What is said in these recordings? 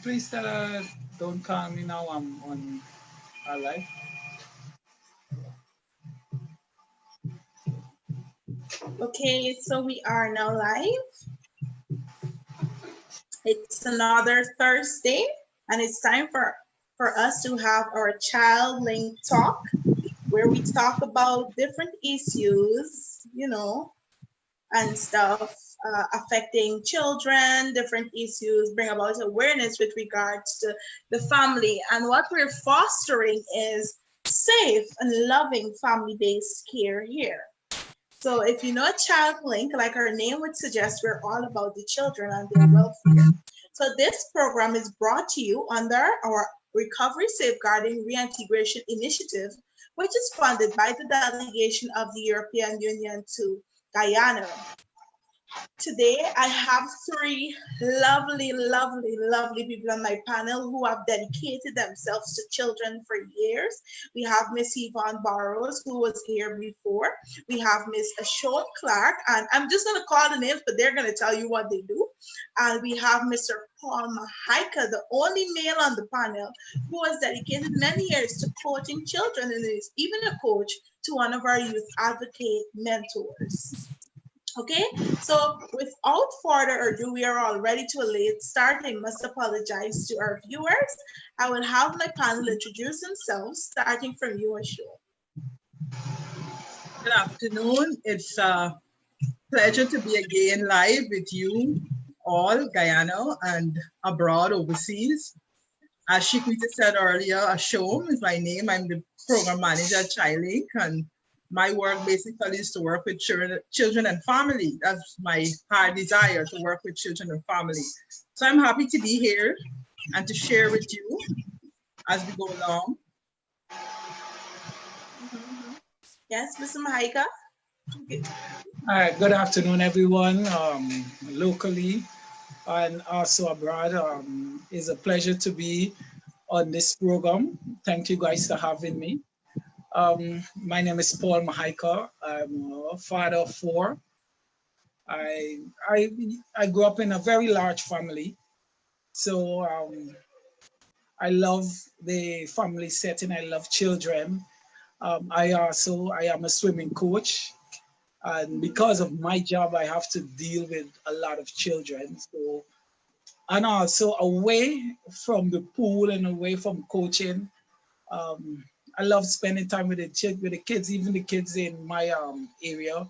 Please tell her don't call me now. I'm on a live. Okay, so we are now live. It's another Thursday, and it's time for us to have our ChildLinK Talk, where we talk about different issues, and stuff affecting children, different issues, bring about awareness with regards to the family. And what we're fostering is safe and loving family-based care here. So if you know ChildLinK, like our name would suggest, we're all about the children and their welfare. So this program is brought to you under our Recovery Safeguarding Reintegration Initiative, which is funded by the delegation of the European Union to Guyana. Today, I have three lovely, lovely, lovely people on my panel who have dedicated themselves to children for years. We have Miss Yvonne Barrows, who was here before. We have Miss Ashok Clark, and I'm just going to call the names, but they're going to tell you what they do. And we have Mr. Paul Mahaika, the only male on the panel, who has dedicated many years to coaching children and is even a coach to one of our youth advocate mentors. Okay, so without further ado, we are all ready to a late start. I must apologize to our viewers. I will have my panel introduce themselves, starting from you, Ashok. Good afternoon. It's a pleasure to be again live with you all, Guyana and abroad overseas. As Shikwita said earlier, Ashok is my name. I'm the program manager at ChildLinK, and my work basically is to work with children and family. That's my hard desire, to work with children and family. So I'm happy to be here and to share with you as we go along. Yes, Mr. Mahaika. All right, good afternoon, everyone, locally and also abroad. It's a pleasure to be on this program. Thank you guys for having me. My name is Paul Mahaika. I'm a father of four. I grew up in a very large family. So I love the family setting. I love children. I am a swimming coach. And because of my job, I have to deal with a lot of children. So, and also away from the pool and away from coaching, I love spending time with the kids, even the kids in my area.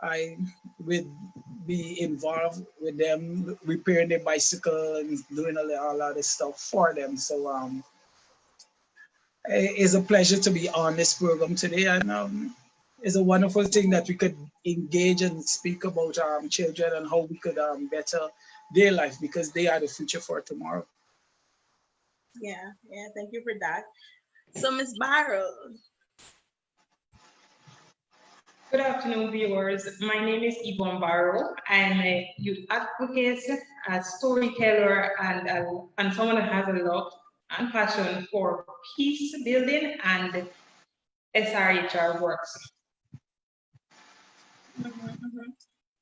I would be involved with them, repairing their bicycle and doing a lot of stuff for them. So it's a pleasure to be on this program today. And it's a wonderful thing that we could engage and speak about children and how we could better their life, because they are the future for tomorrow. Yeah, thank you for that. So, Ms. Barrows. Good afternoon, viewers. My name is Yvonne Barrow. I'm a youth advocate, a storyteller, and someone that has a love and passion for peace building and SRHR works.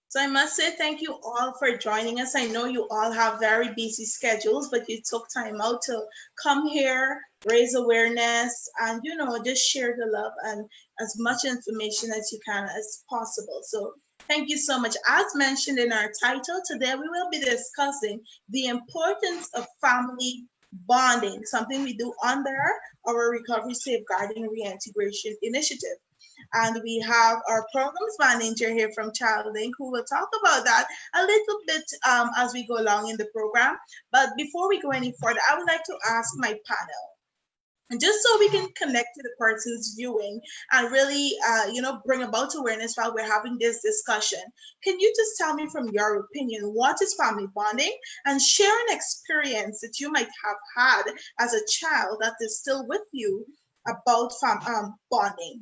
So I must say thank you all for joining us. I know you all have very busy schedules, but you took time out to come here, raise awareness, and just share the love and as much information as you can as possible. So thank you so much. As mentioned in our title, today we will be discussing the importance of family bonding, something we do under our Recovery Safeguarding Reintegration Initiative. And we have our programs manager here from ChildLinK who will talk about that a little bit as we go along in the program. But before we go any further, I would like to ask my panel, and just so we can connect to the persons viewing and really, bring about awareness while we're having this discussion. Can you just tell me from your opinion, what is family bonding, and share an experience that you might have had as a child that is still with you about bonding?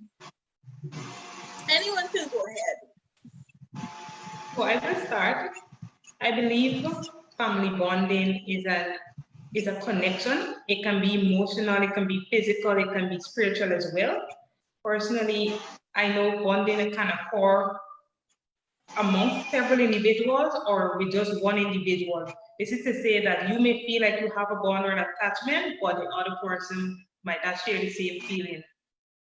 Anyone can go ahead. So I will start. I believe family bonding is a connection. It can be emotional, it can be physical, it can be spiritual as well. Personally, I know bonding can occur amongst several individuals or with just one individual. This is to say that you may feel like you have a bond or an attachment, but the other person might not share the same feeling.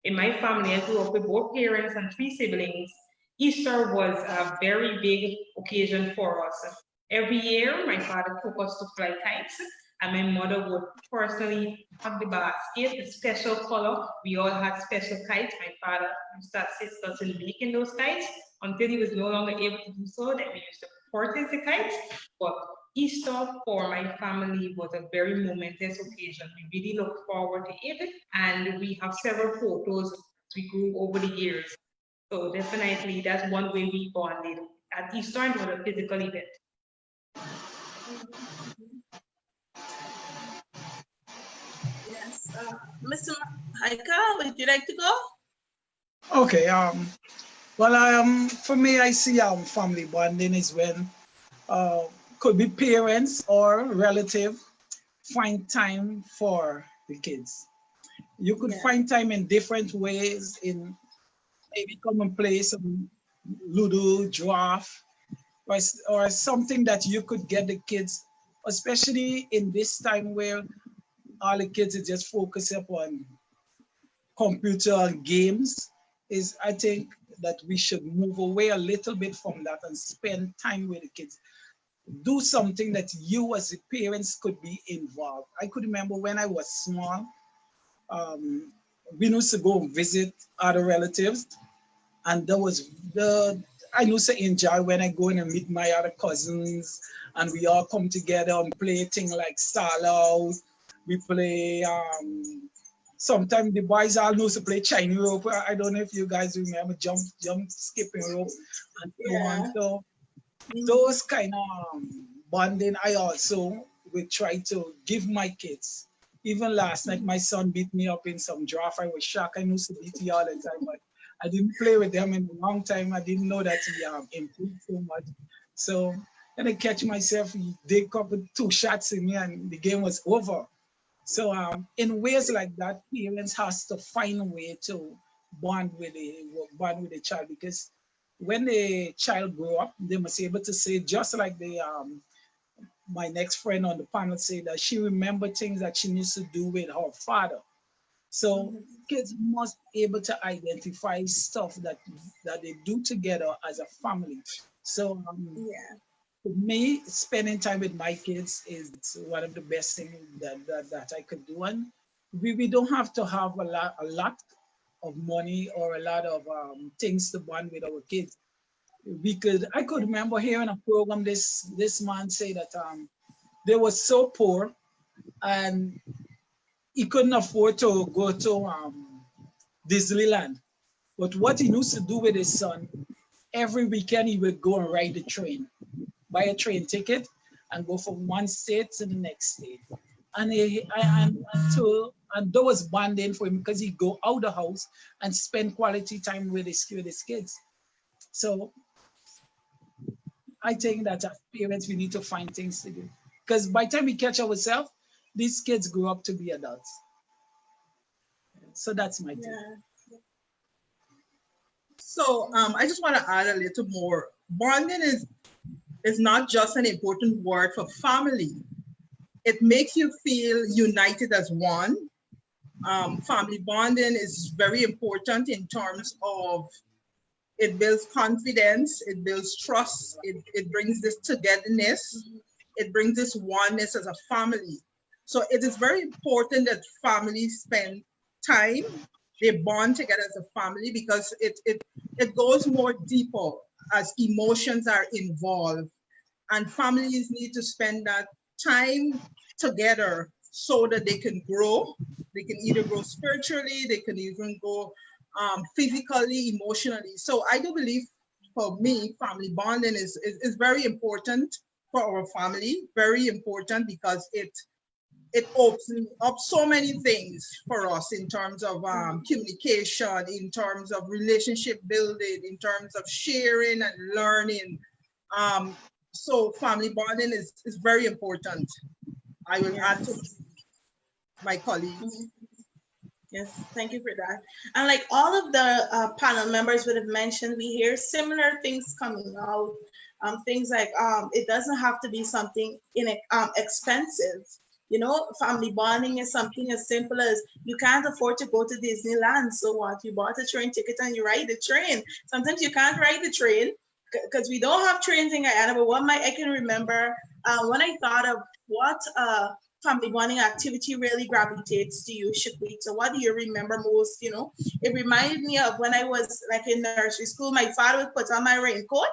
In my family, I grew up with both parents and three siblings. Easter was a very big occasion for us. Every year, my father took us to fly kites, and my mother would personally pack the basket, the special color. We all had special kites. My father used to assist us in making those kites until he was no longer able to do so. Then we used to purchase the kites. But Easter for my family was a very momentous occasion. We really look forward to it, and we have several photos we grew over the years. So definitely, that's one way we bonded. At Easter, it was a physical event. Yes. Mr. Haika, would you like to go? Okay. Well, for me, I see family bonding is when could be parents or relative find time for the kids. You could Yeah. find time in different ways, in maybe come and play some Ludo, draft, or something that you could get the kids, especially in this time where all the kids are just focused upon computer and games. Is I think that we should move away a little bit from that and spend time with the kids. Do something that you as the parents could be involved. I could remember when I was small, um, we used to go and visit other relatives, and that was the I used to enjoy when I go in and meet my other cousins, and we all come together and play things like Star Out. We play. Sometimes the boys all know to play Chinese rope. I don't know if you guys remember jump, skipping rope, and so on. Yeah. So those kind of bonding, I also will try to give my kids. Even last night, my son beat me up in some draft. I was shocked. I used to beat you all the time, but I didn't play with them in a long time. I didn't know that he improved so much. So then I catch myself, he dig up with two shots in me, and the game was over. So in ways like that, parents has to find a way to bond with the child, because when the child grow up, they must be able to say, just like the my next friend on the panel said, that she remember things that she needs to do with her father. So kids must be able to identify stuff that they do together as a family. So Yeah. for me, spending time with my kids is one of the best things that I could do. And we don't have to have a lot of money or a lot of things to bond with our kids. I could remember hearing a program, this man say that they were so poor and he couldn't afford to go to Disneyland. But what he used to do with his son, every weekend he would go and ride the train, buy a train ticket, and go from one state to the next state. And and that was bonding for him, because he'd go out the house and spend quality time with his kids. So I think that as parents, we need to find things to do. Because by the time we catch ourselves, these kids grow up to be adults. So that's my take. Yeah. So I just want to add a little more. Bonding is not just an important word for family. It makes you feel united as one. Family bonding is very important in terms of it builds confidence, it builds trust, it brings this togetherness, it brings this oneness as a family. So it is very important that families spend time, they bond together as a family, because it goes more deeper as emotions are involved. And families need to spend that time together so that they can grow. They can either grow spiritually, they can even grow physically, emotionally. So I do believe, for me, family bonding is very important for our family, very important, because it opens up so many things for us in terms of communication, in terms of relationship building, in terms of sharing and learning. So family bonding is very important. I will add to my colleagues. Yes, thank you for that. And like all of the panel members would have mentioned, we hear similar things coming out. Things like it doesn't have to be something expensive. You know, family bonding is something as simple as you can't afford to go to Disneyland. So what? You bought a train ticket and you ride the train. Sometimes you can't ride the train because we don't have trains in Guyana. But I can remember when I thought of what family bonding activity really gravitates to you, Shaquita? What do you remember most? You know, it reminded me of when I was like in nursery school. My father would put on my raincoat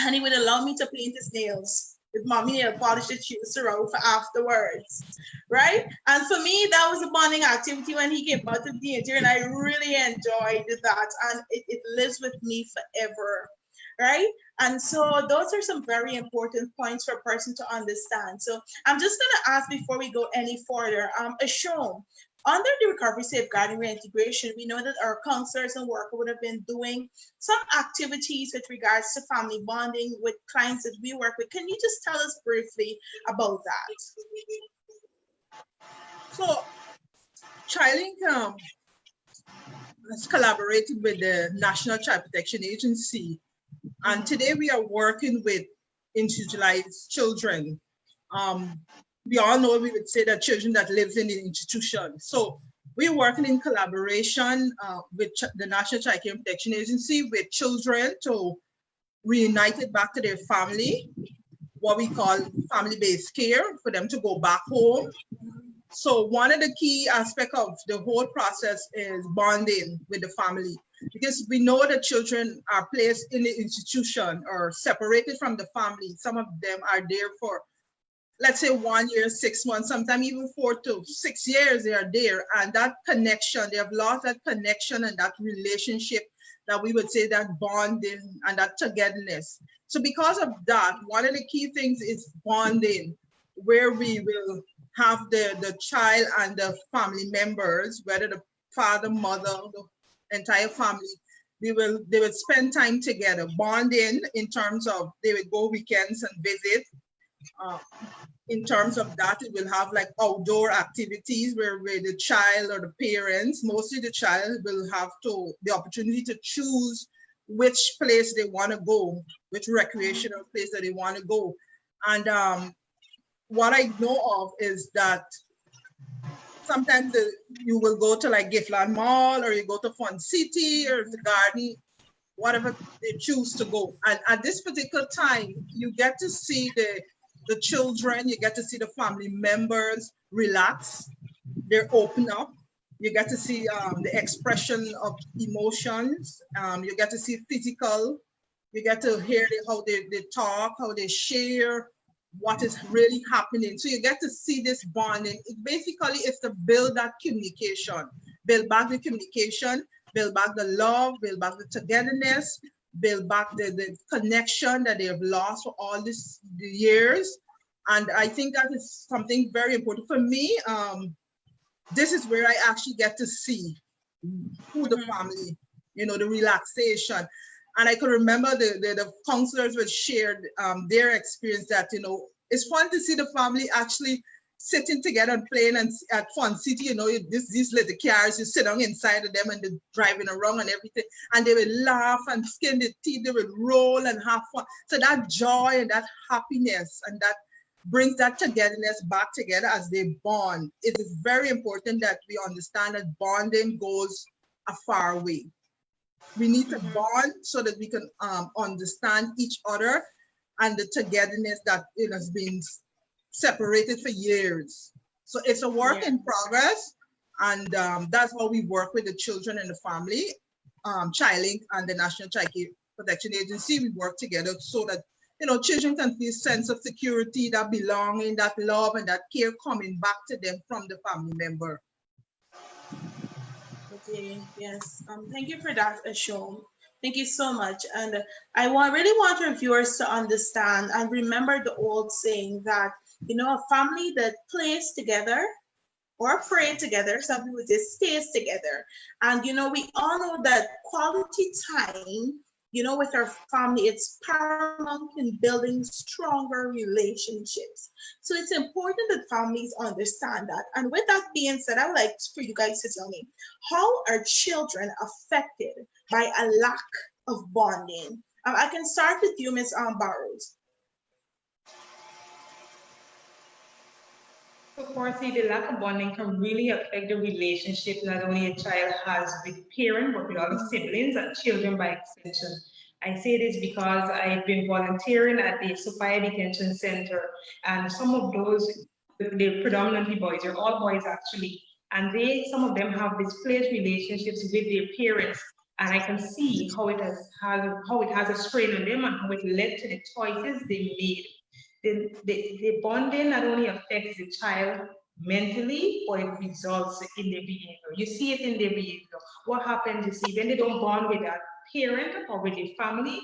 and he would allow me to paint his nails with mommy nail polish that she used to roll for afterwards, right? And for me, that was a bonding activity when he came out of danger, and I really enjoyed that, and it lives with me forever, right? And so those are some very important points for a person to understand. So I'm just gonna ask before we go any further, Ashom, under the recovery safeguarding reintegration, we know that our counselors and workers would have been doing some activities with regards to family bonding with clients that we work with. Can you just tell us briefly about that? So ChildLinK has collaborated with the National Child Protection Agency, and today we are working with institutionalized children. We all know we would say that children that live in the institution. So we're working in collaboration with the National Child Care Protection Agency with children to reunite it back to their family, what we call family-based care, for them to go back home. So one of the key aspects of the whole process is bonding with the family, because we know that children are placed in the institution or separated from the family. Some of them are there for, let's say, 1 year, 6 months, sometimes even 4 to 6 years they are there. And that connection, they have lost that connection and that relationship, that we would say that bonding and that togetherness. So because of that, one of the key things is bonding, where we will have the child and the family members, whether the father, mother, the entire family, they will spend time together, bonding in terms of they will go weekends and visit. In terms of that, it will have like outdoor activities where the child or the parents, mostly the child, will have the opportunity to choose which place they want to go, which recreational place that they want to go. And what I know of is that sometimes you will go to like Giftland Mall, or you go to Fun City or the garden, whatever they choose to go. And at this particular time, you get to see the children, you get to see the family members relax, they're open up. You get to see the expression of emotions. You get to see physical. You get to hear how they talk, how they share, what is really happening. So you get to see this bonding. It basically is to build that communication, build back the communication, build back the love, build back the togetherness, build back the connection that they have lost for all the years. And I think that is something very important for me. This is where I actually get to see who the family, the relaxation. And I could remember the counselors would share their experience that, it's fun to see the family actually sitting together and playing and at Fun City, these little cars, you sit down inside of them and they're driving around and everything. And they would laugh and skin their teeth, they would roll and have fun. So that joy and that happiness and that brings that togetherness back together as they bond. It is very important that we understand that bonding goes a far way. We need to bond so that we can understand each other and the togetherness that has been separated for years. So it's a work in progress, and that's how we work with the children and the family. ChildLinK and the National Child Care Protection Agency, we work together so that children can feel sense of security, that belonging, that love, and that care coming back to them from the family member. Okay, yes. Thank you for that, Ashom. Thank you so much. And I really want our viewers to understand and remember the old saying that, a family that plays together or pray together, some people just stays together. And we all know that quality time with our family, it's paramount in building stronger relationships. So it's important that families understand that. And with that being said, I would like for you guys to tell me, how are children affected by a lack of bonding? I can start with you, Ms. Barrows. So, firstly, the lack of bonding can really affect the relationship not only a child has with parent, but with other siblings and children by extension. I say this because I've been volunteering at the Sophia Detention Center, and some of those, they're predominantly boys, they're all boys actually, and some of them have displaced relationships with their parents. And I can see how how it has a strain on them and how it led to the choices they made. The bonding not only affects the child mentally, or it results in their behavior. You see it in their behavior. What happens, you see, when they don't bond with that parent or with their family,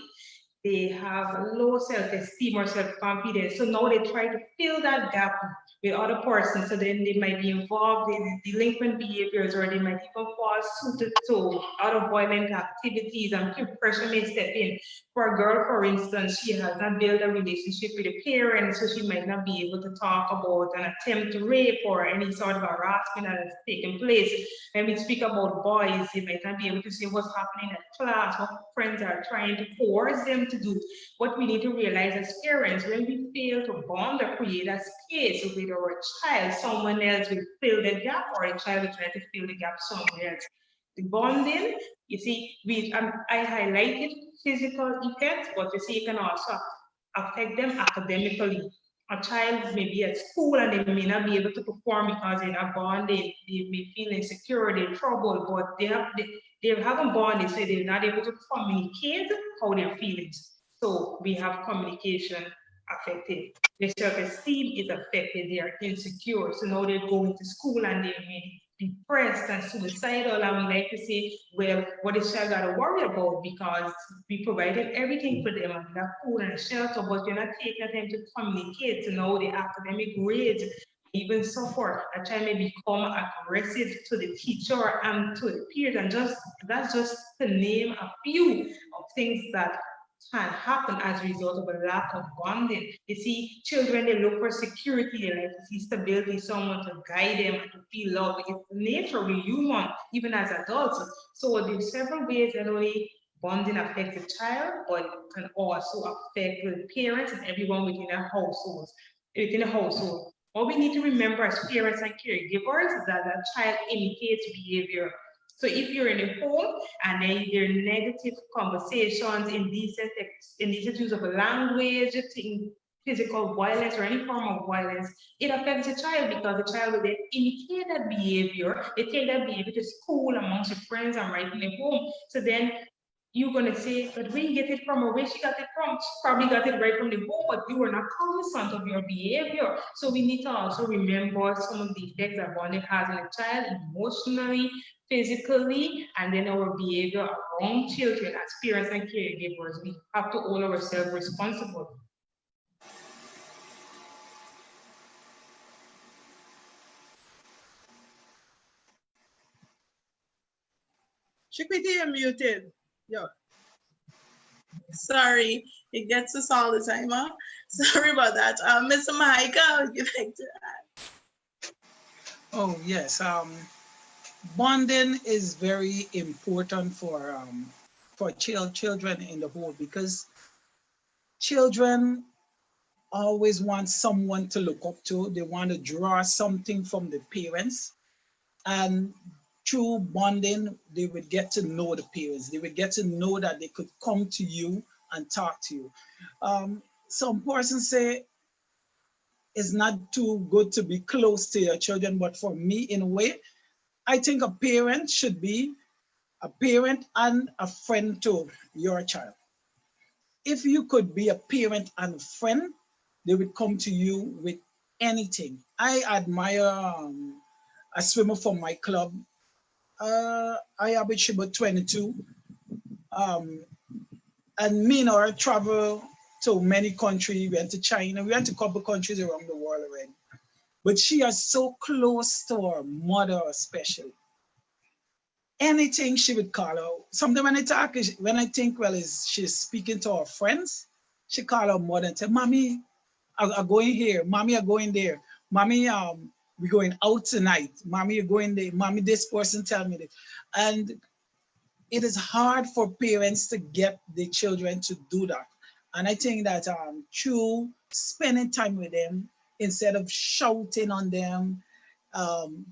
they have low self-esteem or self-confidence. So now they try to fill that gap with other persons. So then they might be involved in delinquent behaviors, or they might even fall suited to other violent activities, and peer pressure may step in. For a girl, for instance, she has not built a relationship with a parent, so she might not be able to talk about an attempt to rape or any sort of harassment that has taken place. When we speak about boys, they might not be able to say what's happening at class, what friends are trying to coerce them to do. What we need to realize as parents, when we fail to bond or create a space with our child, someone else will fill the gap, or a child will try to fill the gap somewhere else. The bonding, you see, I highlighted physical effects, but you see, it can also affect them academically. A child may be at school and they may not be able to perform because they're not bonded. They may feel insecure, they're troubled, but they haven't bonded, so they're not able to communicate how they're feeling. So we have communication affected. Their self-esteem is affected, they are insecure. So now they're going to school and they may be depressed and suicidal. And we like to say, well, what is child got to worry about? Because we provided everything for them, and that food and shelter, but you're not taking time to communicate, to know the academic grades, even suffer. A child may become aggressive to the teacher and to the peers, and that's just to name a few of things that can happen as a result of a lack of bonding. You see, children, they look for security, they like to see stability, someone to guide them and to feel love. It's nature, we're human, even as adults. So there's several ways that only bonding affects the child, but it can also affect the parents and everyone within a household. What we need to remember as parents and caregivers is that the child imitates behavior. So if you're in a home and then there are negative conversations, indecent use of language, physical violence or any form of violence, it affects the child, because the child will then imitate that behavior. They take that behavior to school amongst your friends and right in the home. So then you're going to say, but where you get it from, or where she got it from? She probably got it right from the home, but you were not cognizant of your behavior. So we need to also remember some of the effects that bonding has on a child, emotionally, physically, and then our behavior around children as parents and caregivers. We have to hold ourselves responsible. Chiquity, you're muted. Yo. Sorry, it gets us all the time, huh? Sorry about that. Mr. Mahika, would you like to add? Oh, yes. Bonding is very important for children in the whole, because children always want someone to look up to. They want to draw something from the parents. And through bonding, they would get to know the parents. They would get to know that they could come to you and talk to you. Some persons say it's not too good to be close to your children, but for me, in a way, I think a parent should be a parent and a friend to your child. If you could be a parent and a friend, they would come to you with anything. I admire a swimmer from my club. I average about 22. And me and her travel to many countries. We went to China. We went to a couple of countries around the world already. But she is so close to her mother, especially. anything she would call her. Sometimes when I talk, when I think, well, is she's speaking to her friends, she call her mother and say, "Mommy, I going here. Mommy, I going there. Mommy, we going out tonight. Mommy, you're going there. Mommy, this person tell me this." And it is hard for parents to get the children to do that. And I think that through spending time with them, instead of shouting on them,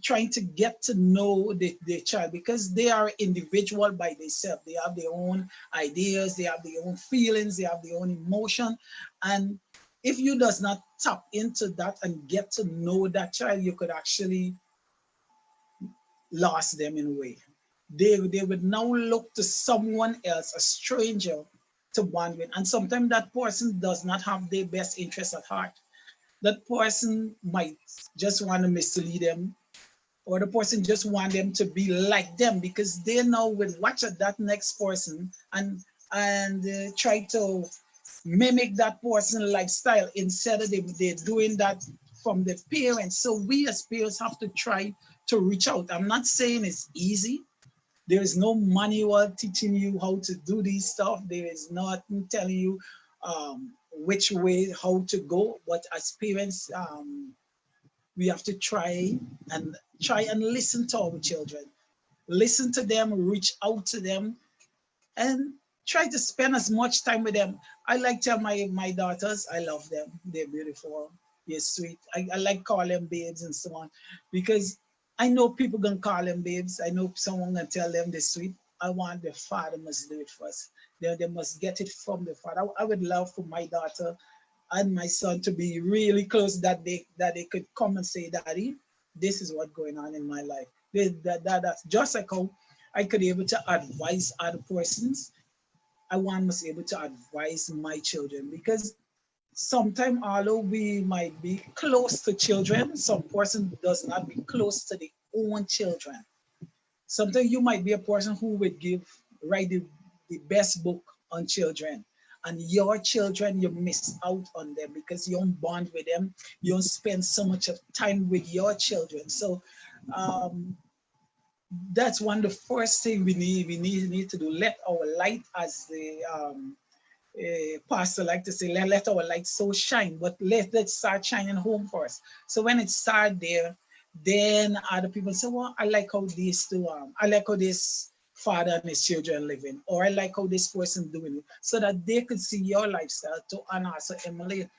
trying to get to know the child, because they are individual by themselves. They have their own ideas, they have their own feelings, they have their own emotion. And if you does not tap into that and get to know that child, you could actually lost them in a way. They would now look to someone else, a stranger, to bond with. And sometimes that person does not have their best interest at heart. That person might just want to mislead them, or the person just want them to be like them because they know will watch at that next person and try to mimic that person lifestyle instead of they doing that from the parents. So we as parents have to try to reach out. I'm not saying it's easy. There is no manual teaching you how to do these stuff. There is nothing telling you which way, how to go. But as parents, we have to try and listen to our children, listen to them, reach out to them, and try to spend as much time with them. I like to tell my daughters, I love them. They're beautiful. They're sweet. I like call them babes and so on, because I know people gonna call them babes. I know someone gonna tell them they're sweet. I want the father must do it first. They must get it from the father. I would love for my daughter and my son to be really close, that they could come and say, "Daddy, this is what's going on in my life." That's just like how I could be able to advise other persons. I want to be able to advise my children, because sometimes although we might be close to children, some person does not be close to their own children. Sometimes you might be a person who would write the best book on children, and your children, you miss out on them because you don't bond with them. You don't spend so much of time with your children. So that's one of the first thing we need to do. Let our light, as the pastor like to say, let our light so shine, but let's start shining home first. So when it start there, then other people say, "Well, I like how these two, I like how this father and his children living, or I like how this person doing it," so that they could see your lifestyle to and also emulate.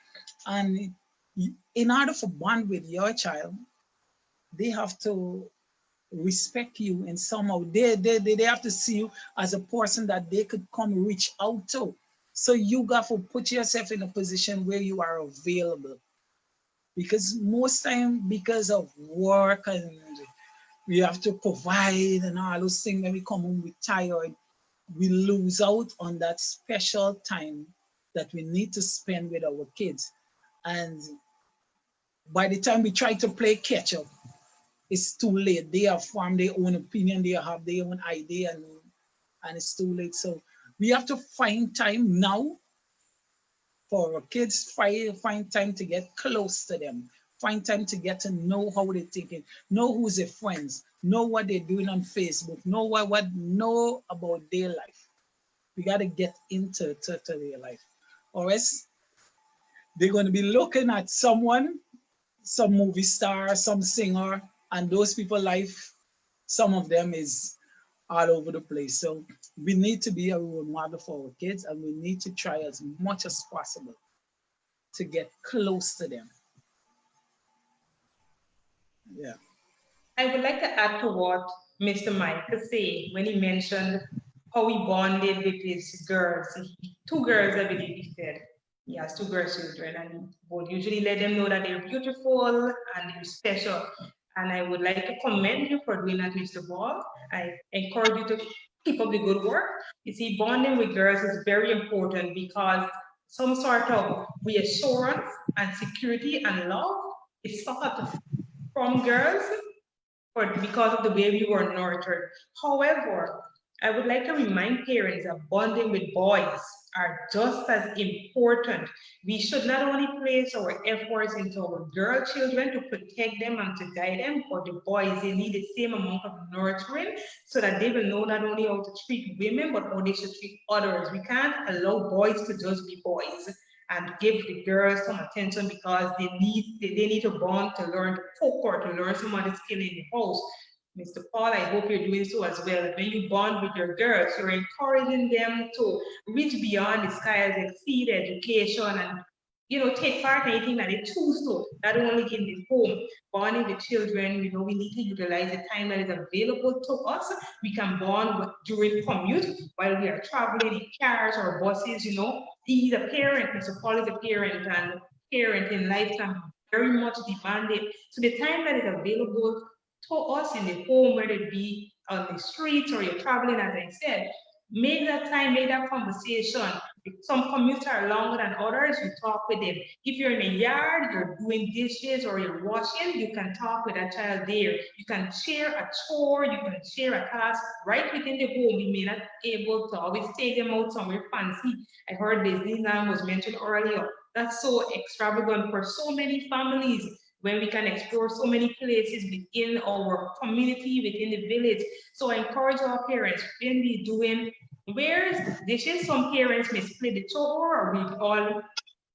And in order for bond with your child, they have to respect you, and somehow they have to see you as a person that they could come reach out to. So you got to put yourself in a position where you are available, because most time, because of work and we have to provide and all those things, when we come home we tired, we lose out on that special time that we need to spend with our kids. And by the time we try to play catch up, it's too late. They have formed their own opinion, they have their own idea, and it's too late. So we have to find time now for our kids, find time to get close to them, find time to get to know how they're thinking, know who's their friends, know what they're doing on Facebook, know about their life. We got to get into their life, or else they're going to be looking at someone, some movie star, some singer, and those people life, some of them is all over the place. So we need to be a role model for our kids, and we need to try as much as possible to get close to them. Yeah. I would like to add to what Mr. Mike could say when he mentioned how he bonded with his girls. Two girls, I believe he said. He has two girl children, and he would usually let them know that they're beautiful and they're special. And I would like to commend you for doing that, Mr. Ball. I encourage you to keep up the good work. You see, bonding with girls is very important because some sort of reassurance and security and love is sought from girls because of the way we were nurtured. However, I would like to remind parents that bonding with boys are just as important. We should not only place our efforts into our girl children to protect them and to guide them, but the boys, they need the same amount of nurturing so that they will know not only how to treat women, but how they should treat others. We can't allow boys to just be boys and give the girls some attention because they need to bond to learn to cook or to learn some other skill in the house. Mr. Paul, I hope you're doing so as well. When you bond with your girls, you're encouraging them to reach beyond the skies, exceed education, and take part in anything that they choose to, not only in the home, bonding with children. We need to utilize the time that is available to us. We can bond during commute while we are traveling in cars or buses. He's a parent, Mr. Paul is a parent, and parent in life can be very much demanded. So the time that is available to us in the home, whether it be on the streets or you're traveling, as I said, make that time, make that conversation. Some commutes are longer than others, you talk with them. If you're in a yard, you're doing dishes or you're washing, you can talk with a child there. You can share a chore, you can share a task right within the home. We may not be able to always take them out somewhere fancy. I heard Disneyland was mentioned earlier. That's so extravagant for so many families when we can explore so many places within our community, within the village. So I encourage our parents, when we doing where's dishes, some parents may split the chore or we all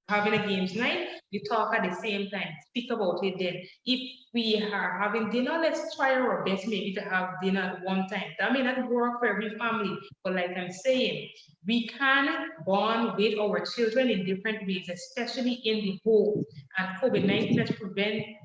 having a games night, you talk at the same time, speak about it then. If we are having dinner, let's try our best maybe to have dinner at one time. That may not work for every family, but like I'm saying, we can bond with our children in different ways, especially in the home. And COVID-19 has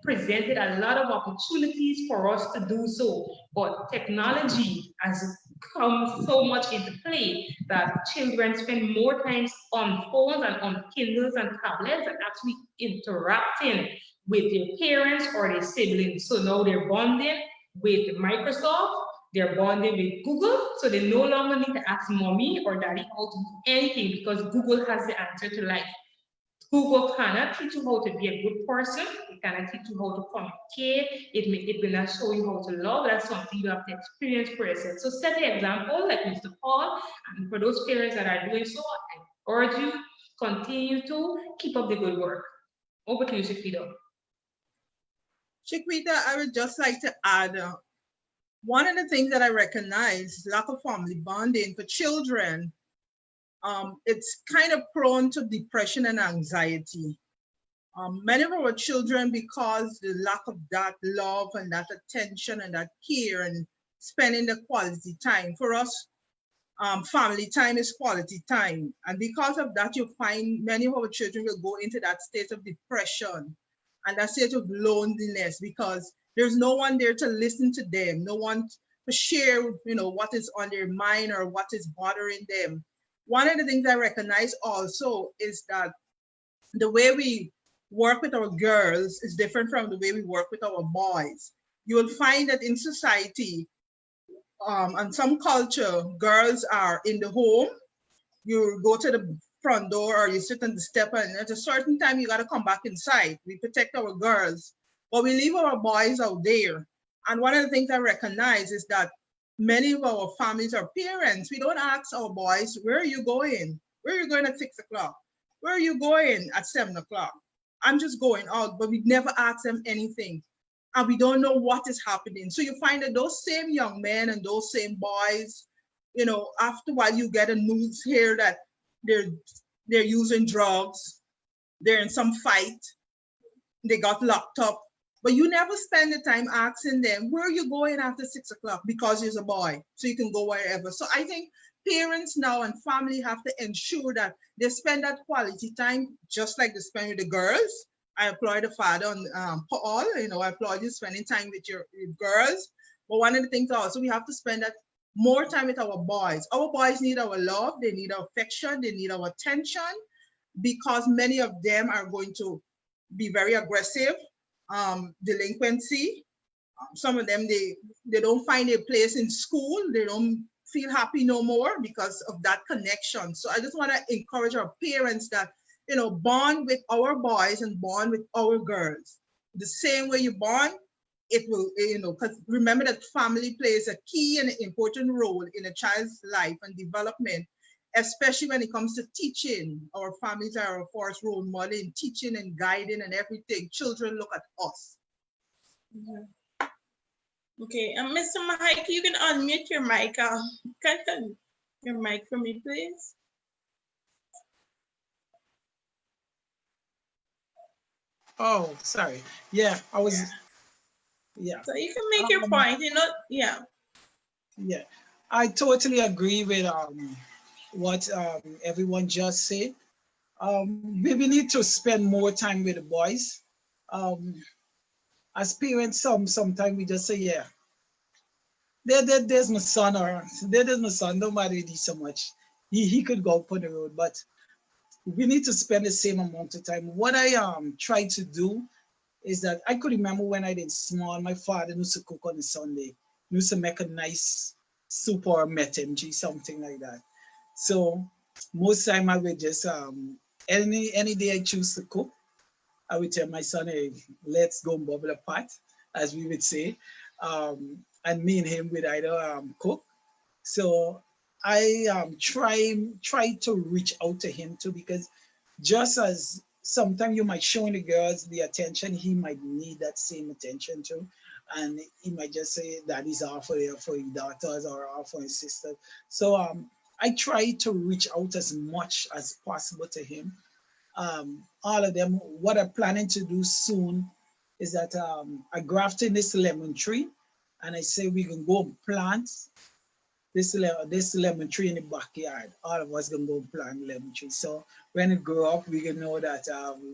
presented a lot of opportunities for us to do so, but technology has come so much into play that children spend more time on phones and on Kindles and tablets and actually interacting with their parents or their siblings. So now they're bonding with Microsoft, they're bonding with Google, so they no longer need to ask mommy or daddy how to do anything because Google has the answer to life. Google cannot teach you how to be a good person. It cannot teach you how to communicate. It will not show you how to love. That's something you have to experience for yourself. So set the example like Mr. Paul. And for those parents that are doing so, I urge you, continue to keep up the good work. Over to you, Shakira. Chiquita, I would just like to add, one of the things that I recognize, lack of family bonding for children, it's kind of prone to depression and anxiety. Many of our children, because the lack of that love and that attention and that care and spending the quality time. For us, family time is quality time. And because of that, you find many of our children will go into that state of depression and that state of loneliness because there's no one there to listen to them, no one to share, what is on their mind or what is bothering them. One of the things I recognize also is that the way we work with our girls is different from the way we work with our boys. You will find that in society, and some culture, girls are in the home. You go to the front door or you sit on the step, and at a certain time you got to come back inside. We protect our girls, but we leave our boys out there. And one of the things I recognize is that many of our families or parents, we don't ask our boys, where are you going? Where are you going at 6 o'clock? Where are you going at 7 o'clock? I'm just going out, but we never ask them anything. And we don't know what is happening. So you find that those same young men and those same boys, after a while you get a news here that they're using drugs, they're in some fight, they got locked up. But you never spend the time asking them, where are you going after 6 o'clock? Because you're a boy, so you can go wherever. So I think parents now and family have to ensure that they spend that quality time just like they spend with the girls. I applaud the father on Paul, I applaud you spending time with your girls. But one of the things also, we have to spend that more time with our boys. Our boys need our love, they need our affection, they need our attention, because many of them are going to be very aggressive, delinquency. Some of them, they don't find a place in school, they don't feel happy no more because of that connection. So I just want to encourage our parents that, bond with our boys and bond with our girls. The same way you bond, it will, because remember that family plays a key and important role in a child's life and development, especially when it comes to teaching. Our families are, of course, role model in teaching and guiding and everything. Children look at us. Mhm. Okay, Mr. Mike, you can unmute your mic. Can your mic for me, please? Oh, sorry. Yeah, I was. Yeah. So you can make your point. Yeah. Yeah. I totally agree with what everyone just said. We need to spend more time with the boys. Um, as parents, sometimes we just say, yeah, there's my son, or there's my son. Don't matter with so much. He could go up on the road, but we need to spend the same amount of time. What I try to do is that I could remember when I did small, my father used to cook on a Sunday. He used to make a nice soup or metemji, something like that. So most time I would just any day I choose to cook, I would tell my son, hey, let's go and bubble a pot, as we would say. And me and him would either cook. So I try to reach out to him too, because just as sometimes you might show the girls the attention, he might need that same attention too. And he might just say that is all for your daughters or all for his sisters. So I try to reach out as much as possible to him. All of them, what I'm planning to do soon is that I grafted this lemon tree, and I say we can go and plant this lemon tree in the backyard. All of us gonna go plant lemon tree. So when it grow up, we can know that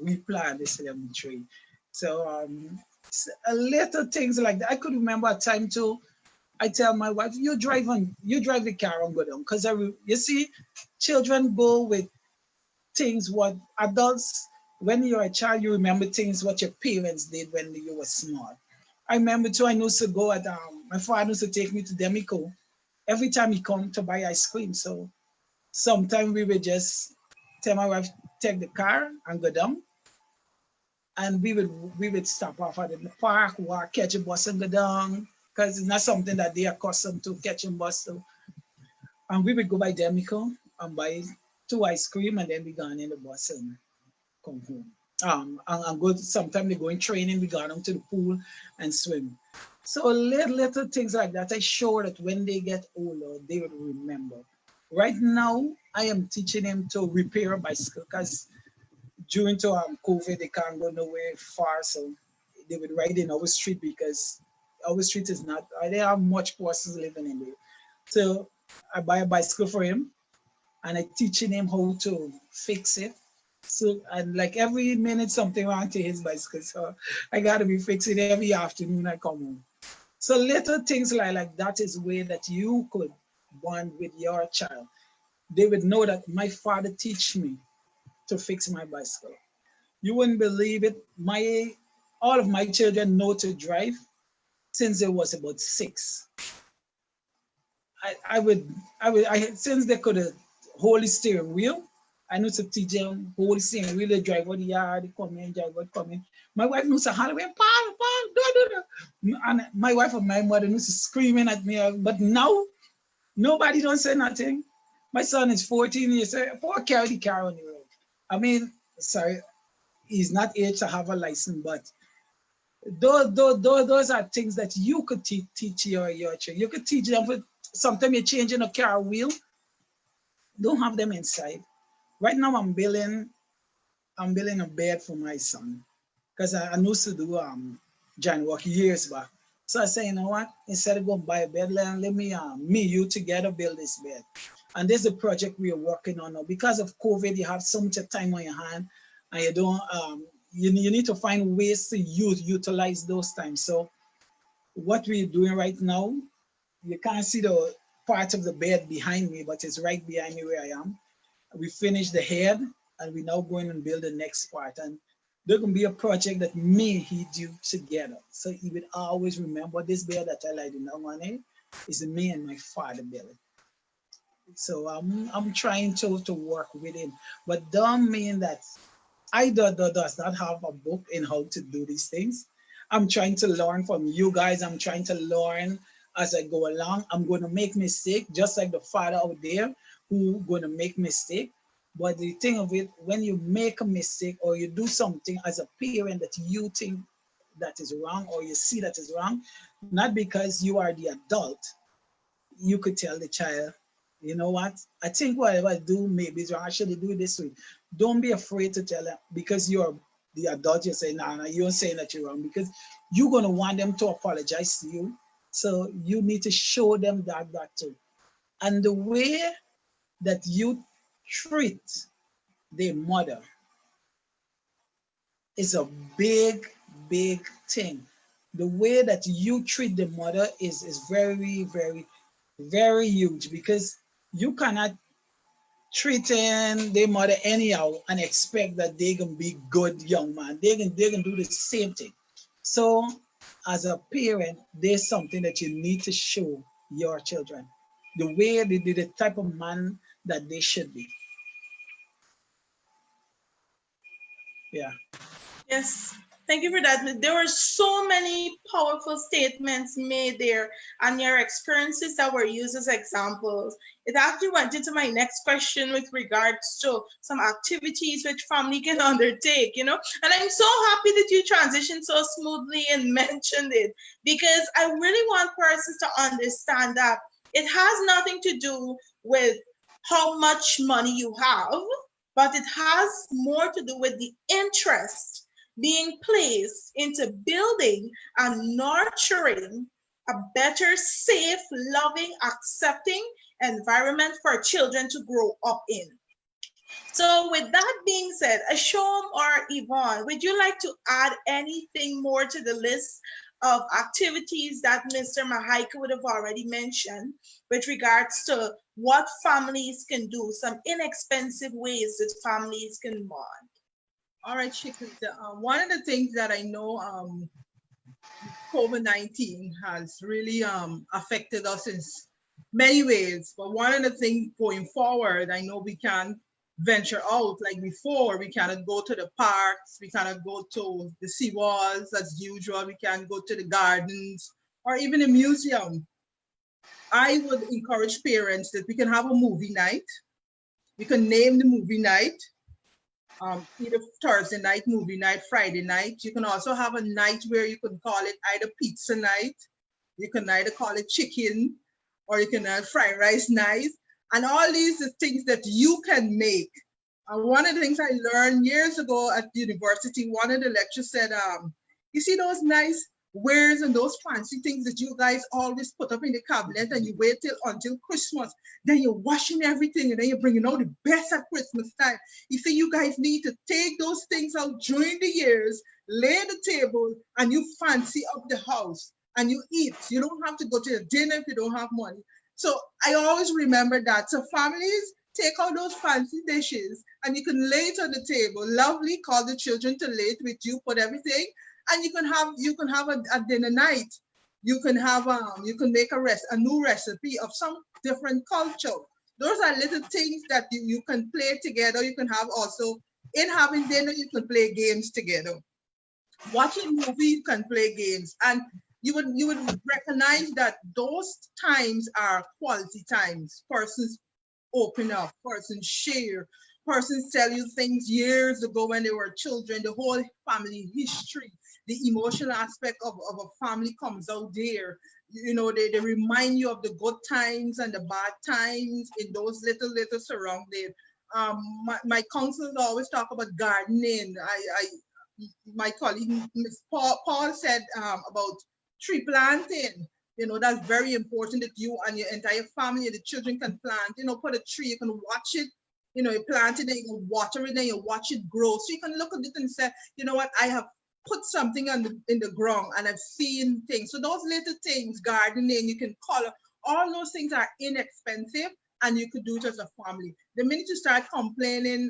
we plant this lemon tree. So a little things like that. I could remember a time too. I tell my wife, you drive the car and go down, because you see, children go with things what adults. When you're a child, you remember things what your parents did when you were small. I remember too. I used to go at my father used to take me to Demico every time he come to buy ice cream. So sometimes we would just tell my wife, take the car and go down. And we would stop off at the park, walk, catch a bus and go down. Because it's not something that they are accustomed to catching bus. So, and we would go by Demico and buy 2 ice cream, and then we gone in the bus and come home. And go sometimes they go in training, we go down to the pool and swim. So little things like that. I sure that when they get older, they will remember. Right now, I am teaching them to repair a bicycle, because during to COVID, they can't go nowhere far. So they would ride in our street, because our street is not, there are much persons living in there. So I buy a bicycle for him, and I teaching him how to fix it. So, and like every minute something wrong to his bicycle. So I gotta be fixing it every afternoon I come home. So little things like that is way that you could bond with your child. They would know that my father teach me to fix my bicycle. You wouldn't believe it. All of my children know to drive since they was about 6. Since they could hold the steering wheel, I know to teach them hold the steering wheel, they drive out the yard, they come in, drive out, come in. My wife knows to holler, Paul, do. And my wife and my mother knows to screaming at me, but now nobody don't say nothing. My son is 14 years old, for carry the car on the road. I mean, sorry, he's not age to have a license, but those are things that you could teach your children. You could teach them. Sometimes you're changing a car wheel, don't have them inside. Right now I'm building a bed for my son, because I used to do John work years back. So I say, you know what? Instead of going buy a bed, let me you together build this bed. And this is a project we are working on now. Because of COVID, you have so much time on your hand, and you don't you need to find ways to utilize those times. So what we're doing right now, you can't see the part of the bed behind me, but it's right behind me where I am. We finished the head, and we're now going and build the next part. And there can be a project that me and he do together. So he would always remember this bed that I like now on it is me and my father built. So I'm trying to work with him, but don't mean that I does not have a book in how to do these things. I'm trying to learn from you guys. I'm trying to learn as I go along. I'm going to make mistakes just like the father out there. who gonna make mistake. But the thing of it, when you make a mistake or you do something as a parent that you think that is wrong or you see that is wrong, not because you are the adult, you could tell the child, you know what, I think whatever I do maybe is wrong. I should do it this way. Don't be afraid to tell them because you're the adult. You say, nah, you're saying that you're wrong because you're going to want them to apologize to you. So you need to show them that too. And the way that you treat their mother is a big, big thing. The way that you treat the mother is very, very, very huge because you cannot treating their mother anyhow and expect that they can be good young man. They can do the same thing. So as a parent, there's something that you need to show your children. The way the type of man that they should be. Yeah. Yes, thank you for that. There were so many powerful statements made there and your experiences that were used as examples. It actually went into my next question with regards to some activities which family can undertake, you know. And I'm so happy that you transitioned so smoothly and mentioned it because I really want persons to understand that it has nothing to do with how much money you have, but it has more to do with the interest being placed into building and nurturing a better, safe, loving, accepting environment for children to grow up in. So with that being said, Ashom or Yvonne, would you like to add anything more to the list of activities that Mr. Mahaika would have already mentioned with regards to what families can do, some inexpensive ways that families can bond? All right, Chiquita. One of the things that I know COVID-19 has really affected us in many ways. But one of the things going forward, I know we can venture out like before. We cannot go to the parks. We cannot go to the seawalls as usual. We can't go to the gardens or even a museum. I would encourage parents that we can have a movie night. We can name the movie night. Either Thursday night, movie night, Friday night. You can also have a night where you can call it either pizza night, you can either call it chicken, or you can have fried rice night. And all these are things that you can make. One of the things I learned years ago at university, one of the lecturers said, you see those nice wares and those fancy things that you guys always put up in the cabinet and you wait until Christmas, then you're washing everything and then you're bringing out the best at Christmas time. You see, you guys need to take those things out during the years, lay the table, and you fancy up the house and you eat. You don't have to go to the dinner if you don't have money. So I always remember that. So families, take out those fancy dishes and you can lay it on the table. Lovely, call the children to lay it with you, put everything. And you can have a dinner night. You can have you can make a new recipe of some different culture. Those are little things that you can play together. You can have also in having dinner. You can play games together. Watching movies, you can play games, and you would recognize that those times are quality times. Persons open up, persons share, persons tell you things years ago when they were children. The whole family history, the emotional aspect of a family comes out there. You know, they remind you of the good times and the bad times in those little surroundings. My counselors always talk about gardening. My colleague Ms. Paul said about tree planting. You know, that's very important that you and your entire family and the children can plant. You know, put a tree, you can watch it. You know, you plant it, then you can water it, then you watch it grow. So you can look at it and say, you know what, I have put something in the ground and I've seen things. So those little things, gardening, you can color, all those things are inexpensive and you could do it as a family. The minute you start complaining,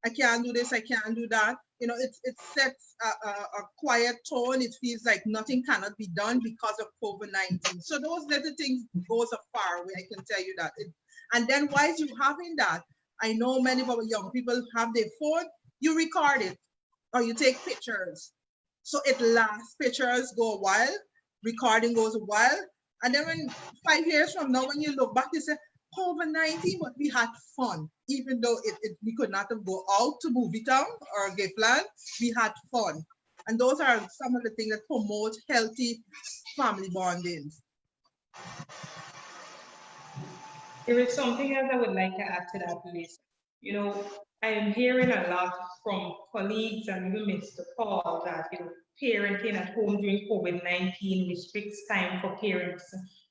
I can't do this, I can't do that, you know, it sets a quiet tone. It feels like nothing cannot be done because of COVID-19. So those little things goes a far way, I can tell you that. And then while you having that, I know many of our young people have their phone, you record it or you take pictures. So it lasts, pictures go a while, recording goes a while. And then when 5 years from now, when you look back, you say, COVID-19, but we had fun. Even though we could not go out to movie town or get planned, we had fun. And those are some of the things that promote healthy family bondings. There is something else I would like to add to that list. You know, I am hearing a lot from colleagues and even Mr. Paul that, parenting at home during COVID-19 restricts time for parents.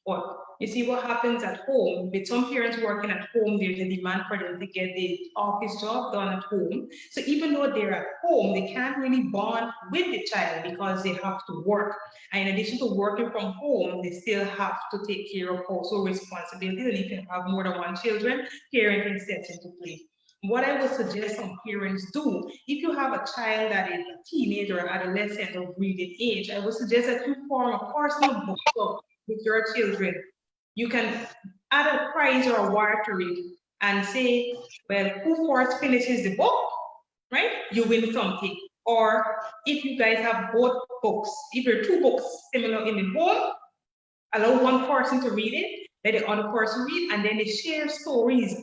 But you see what happens at home, with some parents working at home, there's a demand for them to get the office job done at home. So even though they're at home, they can't really bond with the child because they have to work. And in addition to working from home, they still have to take care of household responsibilities. And if you have more than one children, parenting steps into play. What I would suggest some parents do, if you have a child that is a teenager or adolescent or breeding age, I would suggest that you form a personal book club with your children. You can add a prize or a award to it and say, well, who first finishes the book, right? You win something. Or if you guys have both books, if there are two books similar in the home, allow one person to read it, let the other person read, and then they share stories.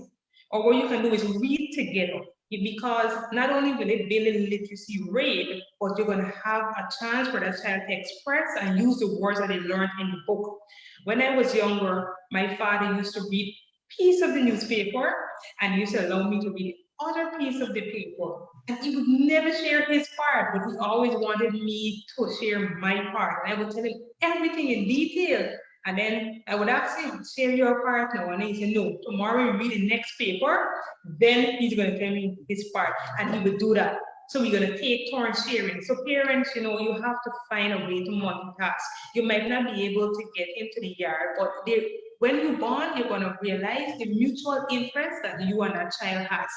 Or what you can do is read together. Because not only will it build a literacy rate, but you're going to have a chance for that child to express and use the words that they learned in the book. When I was younger, my father used to read piece of the newspaper and he used to allow me to read other piece of the paper. And he would never share his part, but he always wanted me to share my part. And I would tell him everything in detail. And then I would ask him, share your part now. And he said, no, tomorrow you read the next paper, then he's going to tell me his part. And he would do that. So we're going to take turns sharing. So parents, you have to find a way to multitask. You might not be able to get into the yard, but when you bond, you're going to realize the mutual interest that you and that child has.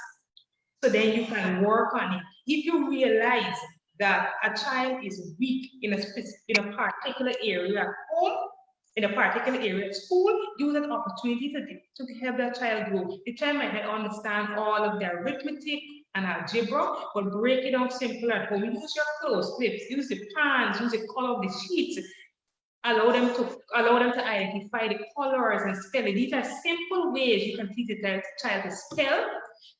So then you can work on it. If you realize that a child is weak in a particular area at home, in a particular area at school, use an opportunity to help that child grow. The child might not understand all of the arithmetic and algebra, but break it down simple at home. Use your clothes clips, use the pans, use the color of the sheets. Allow them to identify the colors and spell it. These are simple ways you can teach the child to spell,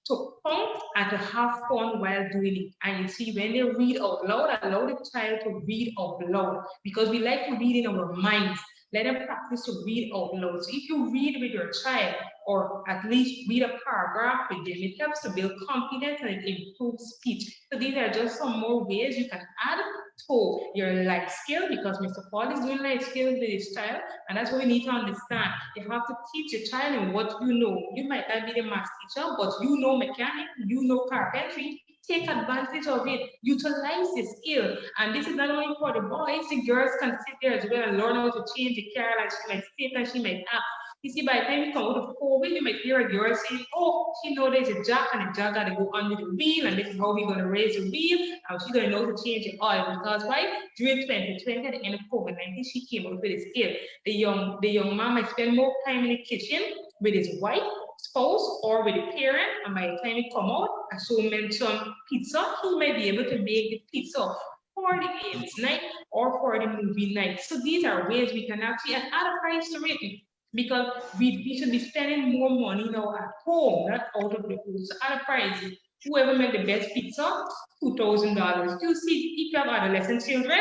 to count, and to have fun while doing it. And you see, when they read out loud, allow the child to read out loud, because we like to read in our minds. Let them practice to read out loud. So if you read with your child, or at least read a paragraph with them, it helps to build confidence and it improves speech. So these are just some more ways you can add to your life skill, because Mr. Paul is doing life skills with his child, and that's what we need to understand. You have to teach your child in what you know. You might not be the math teacher, but you know mechanic, you know carpentry. Take advantage of it, utilize the skill. And this is not only for the boys, the girls can sit there as well and learn how to change the car, and she might sit and she might act. You see, by the time you come out of COVID, you might hear a girl saying, oh, she knows there's a jack and the jack got to go under the wheel, and this is how we're going to raise the wheel, and she's going to know to change the oil. Because why? During 2020, at the end of COVID-19, she came out with a skill. The young man might spend more time in the kitchen with his wife, spouse, or with a parent, and by the time he come out, as so mentioned pizza, he might be able to make the pizza for the games night or for the movie night. So these are ways we can actually add a price to it, because we should be spending more money now at home, not out of the house. So add a price. Whoever made the best pizza, $2,000. You see, if you have adolescent children,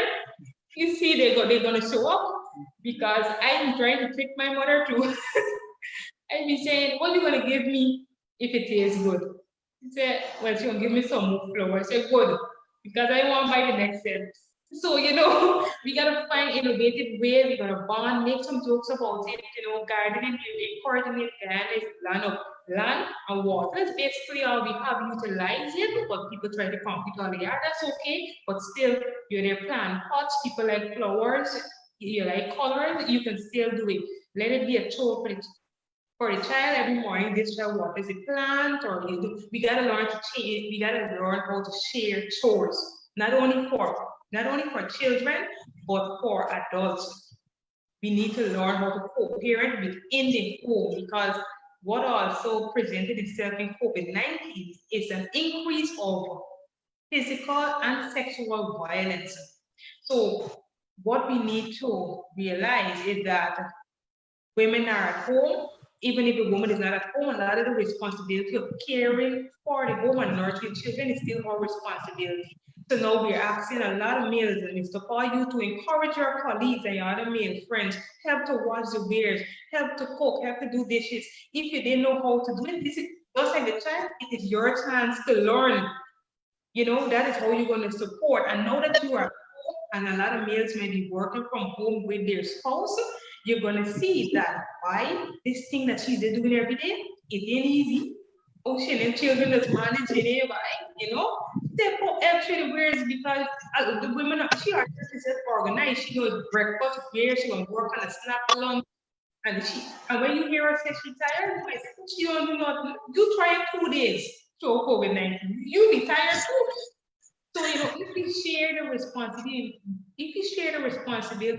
you see they're gonna show up, because I'm trying to trick my mother too. I'd be saying, what are you going to give me if it tastes good? He said, well, she'll give me some more flour. I said, good, because I want to buy the next set. So, we got to find innovative ways. We're going to bond, make some jokes about it. Gardening, important again is land and water. That's basically all we have. Utilize it, but people try to compete on the yard. That's okay, but still, you're there plant pots. People like flowers, you like colors, you can still do it. Let it be a chore for the child. Every morning, this child waters a plant, or we gotta learn to change. We gotta learn how to share chores, not only for children, but for adults. We need to learn how to co-parent within the home, because what also presented itself in COVID-19 is an increase of physical and sexual violence. So what we need to realize is that women are at home, Even if the woman is not at home, a lot of the responsibility of caring for the home and nurturing children is still her responsibility. So now we're asking a lot of males and Mr. for you to encourage your colleagues and your other male friends, help to wash the beers, help to cook, help to do dishes. If you didn't know how to do it, this is just like the child, it is your chance to learn. You know, that is how you're going to support. And now that you are home, and a lot of males may be working from home with their spouse, you're going to see that why this thing that she's doing every day, it ain't easy. Oh, she and children is managing it, right? You know, step up actually where is because the women, she are just organized. She knows breakfast, where she going to work on a snap along. And when you hear her say she's tired, you might say, she don't do nothing. You try it 2 days to COVID-19. You be tired too. So, you know, if we share the responsibility,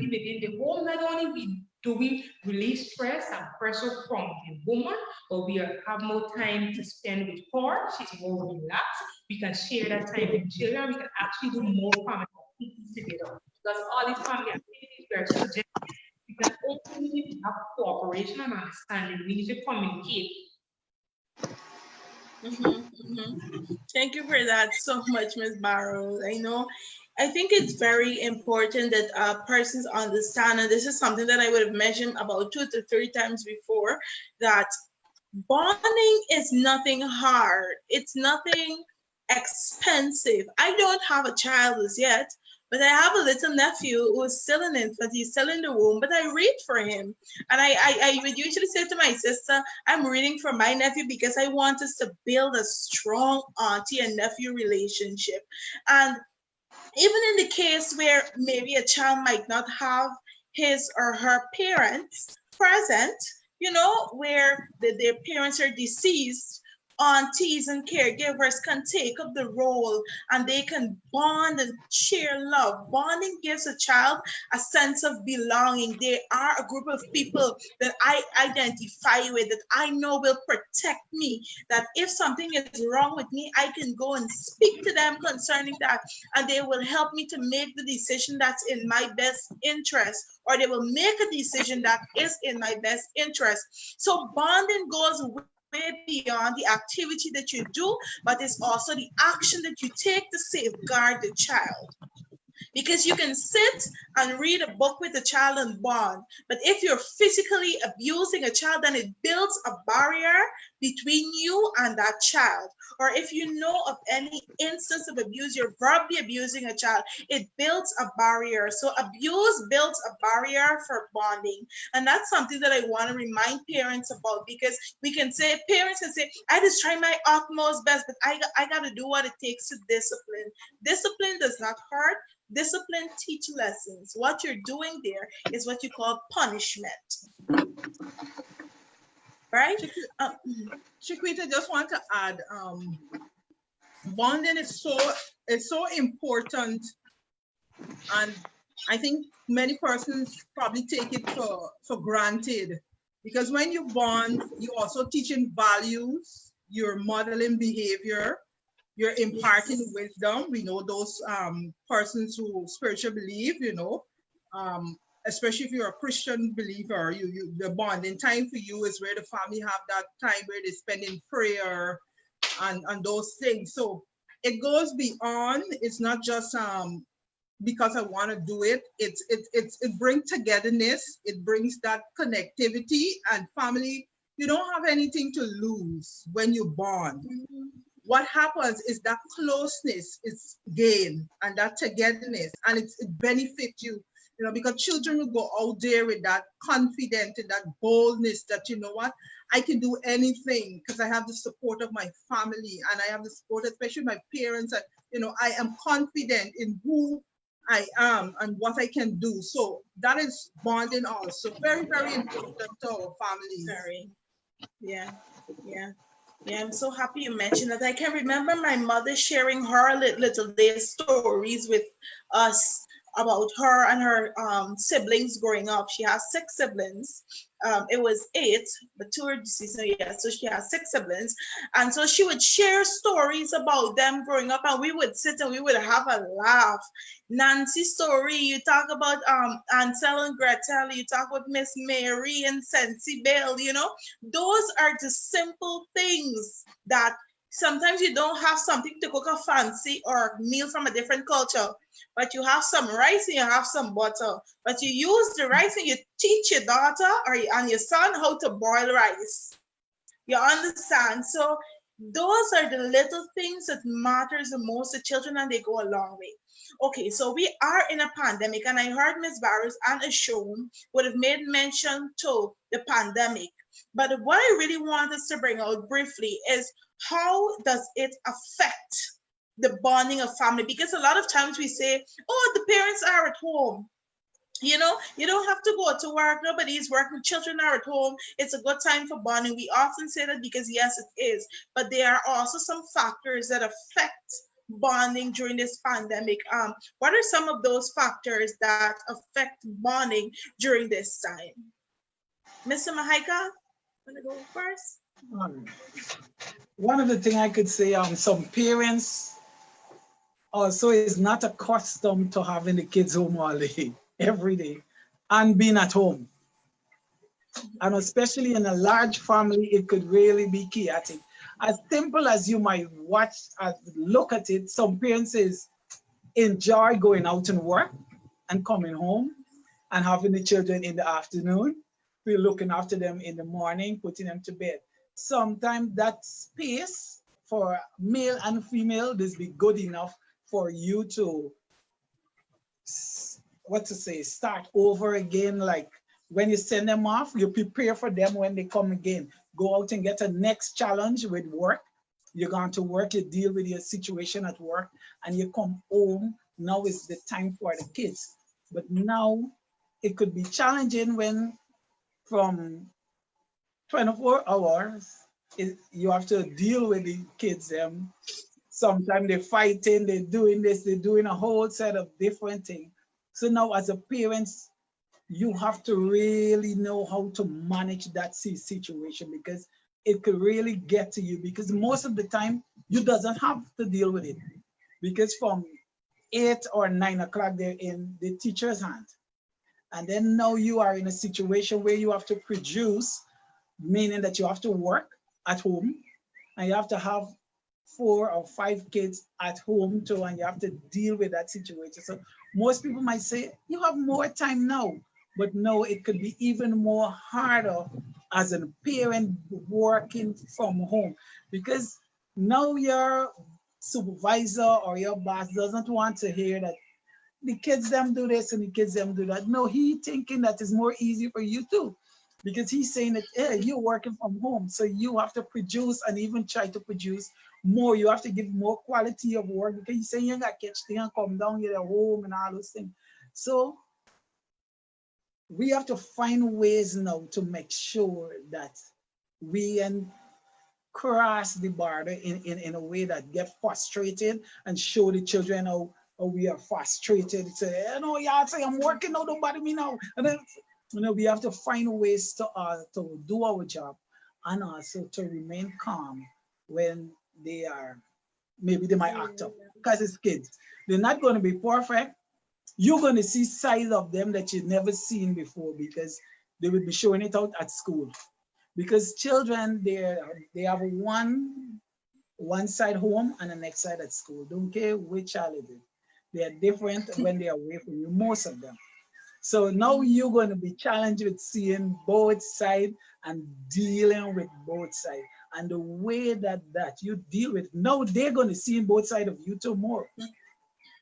within the home, not only do we release stress and pressure from the woman, but we have more time to spend with her. She's more relaxed. We can share that time with children. We can actually do more family activities together. Because all these family activities we are suggesting, we can only have cooperation and understanding. We need to communicate. Thank you for that so much, Ms. Barrow. I think it's very important that persons understand, and this is something that I would have mentioned about 2 to 3 times before, that bonding is nothing hard. It's nothing expensive. I don't have a child as yet, but I have a little nephew who's still an infant. He's still in the womb, but I read for him. And I would usually say to my sister, I'm reading for my nephew because I want us to build a strong auntie and nephew relationship. And even in the case where maybe a child might not have his or her parents present, where their parents are deceased, aunties and caregivers can take up the role and they can bond and share love. Bonding gives a child a sense of belonging. They are a group of people that I identify with, that I know will protect me, that if something is wrong with me, I can go and speak to them concerning that, and they will help me to make the decision that's in my best interest, or they will make a decision that is in my best interest. So bonding goes way beyond the activity that you do, but it's also the action that you take to safeguard the child. Because you can sit and read a book with a child and bond, but if you're physically abusing a child, then it builds a barrier between you and that child. Or if you know of any instance of abuse, you're verbally abusing a child, it builds a barrier. So abuse builds a barrier for bonding. And that's something that I want to remind parents about, because parents can say, I just try my utmost best, but I got to do what it takes to discipline. Discipline does not hurt. Discipline teach lessons. What you're doing there is what you call punishment. Right? Chiquita, just want to add, bonding is so important, and I think many persons probably take it for granted, because when you bond, you also teaching values, you're modeling behavior, you're imparting wisdom. We know those persons who spiritually believe, especially if you're a Christian believer, the bonding time for you is where the family have that time where they spend in prayer and those things. So it goes beyond. It's not just because I want to do it. It brings togetherness. It brings that connectivity, and family. You don't have anything to lose when you bond. What happens is that closeness is gained, and that togetherness, and it benefits you, because children will go out there with that confidence and that boldness that, you know what, I can do anything because I have the support of my family, and I have the support, especially my parents, and, I am confident in who I am and what I can do. So that is bonding also very, very important to our families. Very. Yeah. I'm so happy you mentioned that. I can remember my mother sharing her little day stories with us about her and her siblings growing up. She has six siblings. It was eight, but two are deceased. So yeah, so she has six siblings, and so she would share stories about them growing up, and we would sit and we would have a laugh. Nancy's story, you talk about Ansel and Gretel, you talk about Miss Mary and Sensi Bell. You know, those are the simple things that sometimes you don't have something to cook a fancy or meal from a different culture, but you have some rice and you have some butter. But you use the rice and you teach your daughter and your son how to boil rice. You understand? So those are the little things that matters the most to children, and they go a long way. Okay, so we are in a pandemic, and I heard Ms. Barros and Ashon would have made mention to the pandemic. But what I really want us to bring out briefly is how does it affect the bonding of family? Because a lot of times we say, oh, the parents are at home. You know, you don't have to go to work. Nobody's working. Children are at home. It's a good time for bonding. We often say that because, yes, it is. But there are also some factors that affect bonding during this pandemic. What are some of those factors that affect bonding during this time? Mr. Mahaika, want to go first? Um, One of the things I could say, some parents also is not accustomed to having the kids home all day, every day, and being at home. And especially in a large family, it could really be chaotic. As simple as you might watch, look at it, some parents enjoy going out and work and coming home and having the children in the afternoon. We're looking after them in the morning, putting them to bed. Sometimes that space for male and female is be good enough for you to, start over again. Like when you send them off, you prepare for them when they come again. Go out and get a next challenge with work. You're going to work, you deal with your situation at work, and you come home. Now is the time for the kids. But now it could be challenging when from 24 hours, you have to deal with the kids. Sometimes they're fighting, they're doing this, they're doing a whole set of different things. So now as a parent, you have to really know how to manage that situation, because it could really get to you, because most of the time you doesn't have to deal with it, because from 8 or 9 o'clock, they're in the teacher's hand. And then now you are in a situation where you have to produce, meaning that you have to work at home and you have to have 4 or 5 kids at home too, and you have to deal with that situation. So most people might say, you have more time now, but no, it could be even more harder as a parent working from home, because now your supervisor or your boss doesn't want to hear that the kids them do this and the kids them do that. No, he thinking that is more easy for you too, because he's saying that, hey, you're working from home, so you have to produce and even try to produce more. You have to give more quality of work, because he's saying you got to catch things and come down, you're at home and all those things. So we have to find ways now to make sure that we and cross the border in a way that get frustrated and show the children how we are frustrated. Say, no, yeah, say I'm working now, don't bother me now. And then, we have to find ways to do our job, and also to remain calm when maybe they might act up, because it's kids. They're not going to be perfect. You're going to see sides of them that you've never seen before, because they will be showing it out at school. Because children, they have one side home and the next side at school. Don't care which child it is. They are different when they are away from you, most of them. So now you're going to be challenged with seeing both sides and dealing with both sides. And the way that you deal with, now they're going to see both sides of you too more.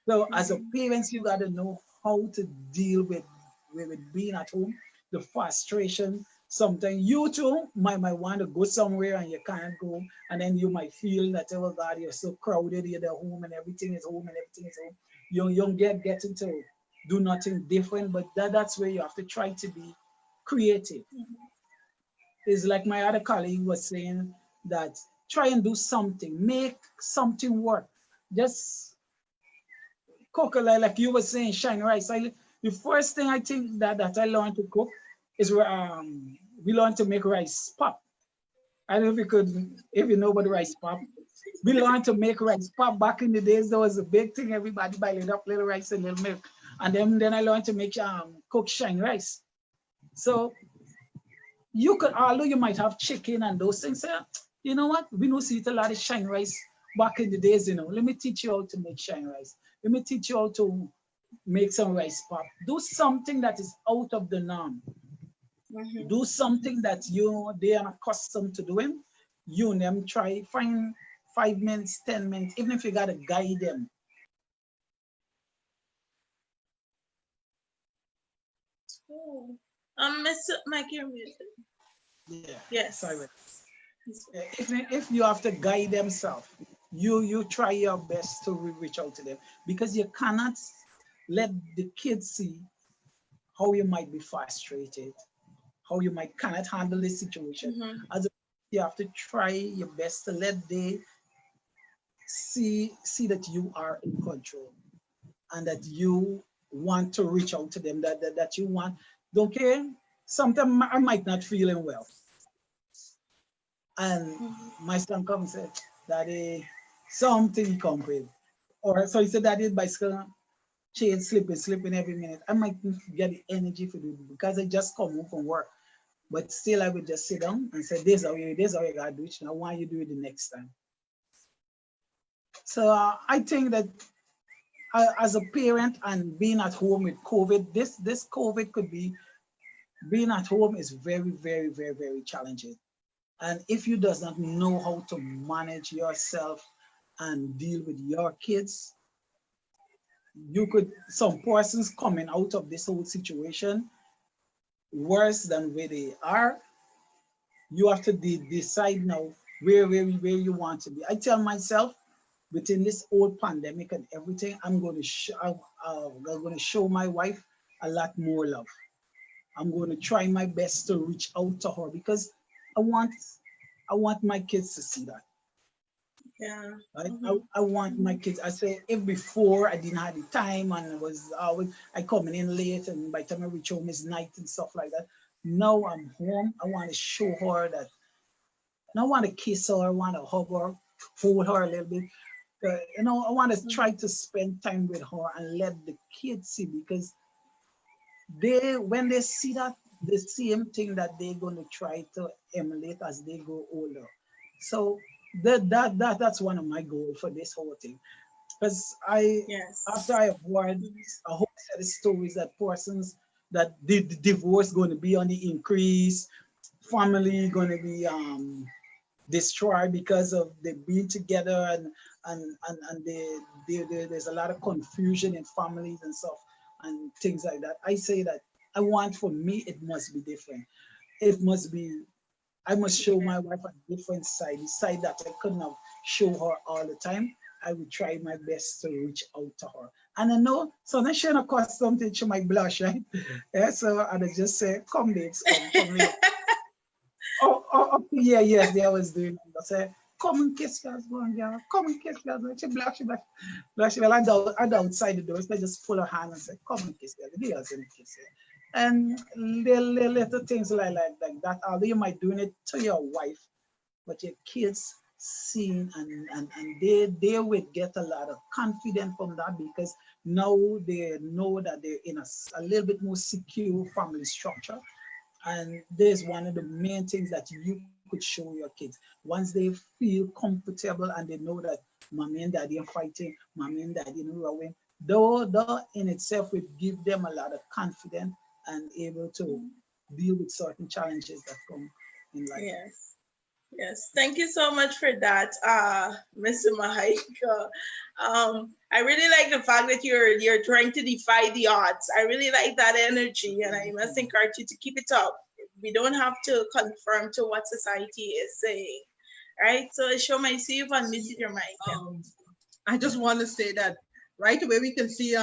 So as a parent, you got to know how to deal with being at home, the frustration. Sometimes you too might want to go somewhere and you can't go. And then you might feel that, oh God, you're so crowded, you're at home and everything is home and everything is home. You don't get to do nothing different, but that's where you have to try to be creative. It's like my other colleague was saying, that try and do something, make something work. Just cook like you were saying, shine rice. The first thing I think that I learned to cook is we learned to make rice pop. I don't know if you know about rice pop. We learned to make rice pop back in the days. There was a big thing. Everybody boiled up little rice and little milk, and then I learned to make cook shine rice. So you could, although you might have chicken and those things, you know what? We know see eat a lot of shine rice back in the days. Let me teach you how to make shine rice. Let me teach you how to make some rice pop. Do something that is out of the norm. Do something that they are accustomed to doing. You and them try, find 5 minutes, 10 minutes, even if you gotta guide them. Oh. Mr. Mike, you're muted. Yeah. Yes. Sorry. If you have to guide themselves, you try your best to reach out to them, because you cannot let the kids see how you might be frustrated, how you cannot handle the situation. As you have to try your best to let they see that you are in control and that you want to reach out to them, that you want, don't care. Sometimes I might not feeling well. And my son comes and said, Daddy, something he come with. Or so he said, Daddy, bicycle chain slipping every minute. I might get the energy for it because I just come home from work. But still I would just sit down and say, this is how you gotta do it. Now why you do it the next time? So I think that as a parent and being at home with COVID, this COVID could be, being at home is very, very, very, very challenging. And if you does not know how to manage yourself and deal with your kids, some persons coming out of this whole situation worse than where they are. You have to decide now where you want to be. I tell myself, within this whole pandemic and everything, I'm going to show my wife a lot more love. I'm going to try my best to reach out to her because I want my kids to see that. Yeah. Right? I want my kids. I say, if before I didn't have the time and I coming in late, and by the time I reach home it's night and stuff like that. Now I'm home. I want to show her that. And I want to kiss her. I want to hug her, hold her a little bit. I want to try to spend time with her and let the kids see, because when they see that, the same thing that they're going to try to emulate as they grow older. So that's one of my goals for this whole thing. Because after I have heard a whole set of stories that persons that the divorce going to be on the increase, family going to be destroyed because of they being together, and there's a lot of confusion in families and stuff and things like that. I say that for me, it must be different. It must be, I must show my wife a different side, the side that I couldn't have show her all the time. I would try my best to reach out to her. And I know, so now she not cost something, she might blush, right? Yeah, so I just say, come babes, come here. Yes, they always doing it. I say, come and kiss your husband, girl. Come and kiss your husband. She blush. Well, I'm outside the door, so I just pull her hand and say, come and kiss her. The girls in kiss her. And little things like that. Although you might doing it to your wife, but your kids seeing and they would get a lot of confidence from that, because now they know that they're in a little bit more secure family structure. And there's one of the main things that you could show your kids. Once they feel comfortable and they know that mommy and daddy are fighting, mommy and daddy are rowing, though in itself would give them a lot of confidence and able to deal with certain challenges that come in life. Yes. Thank you so much for that, Mr. Mahika. I really like the fact that you're trying to defy the odds. I really like that energy, and I must encourage you to keep it up. We don't have to conform to what society is saying, right? So, Shoma, I see you've unmuted your mic. I just want to say that right away we can see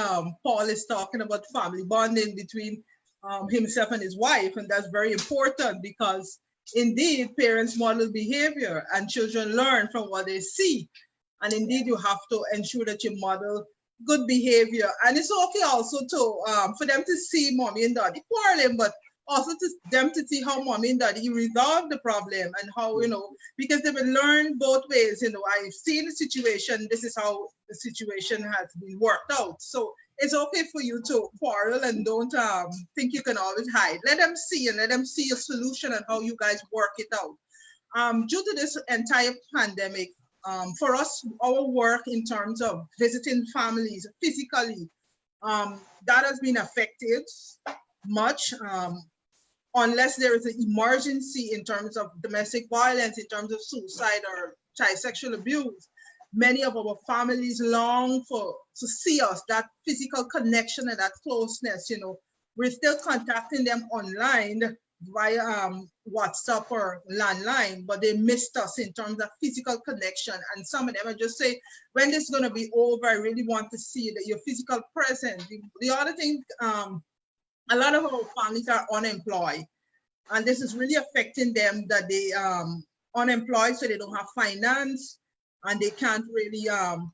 Paul is talking about family bonding between himself and his wife, and that's very important, because indeed parents model behavior and children learn from what they see, and indeed you have to ensure that you model good behavior. And it's okay also to for them to see mommy and daddy quarreling, but also to them to see how mommy and daddy resolve the problem and how, you know, because they will learn both ways. You know, I've seen the situation, this is how the situation has been worked out. So it's okay for you to quarrel and don't think you can always hide. Let them see and let them see a solution and how you guys work it out. Due to this entire pandemic, for us, our work in terms of visiting families physically, that has been affected much, unless there is an emergency in terms of domestic violence, in terms of suicide or child sexual abuse. Many of our families long to see us, that physical connection and that closeness. You know, we're still contacting them online via WhatsApp or landline, but they missed us in terms of physical connection. And some of them are just say, when this is going to be over, I really want to see that your physical presence. The other thing, a lot of our families are unemployed, and this is really affecting them, that they unemployed, so they don't have finance, and they can't really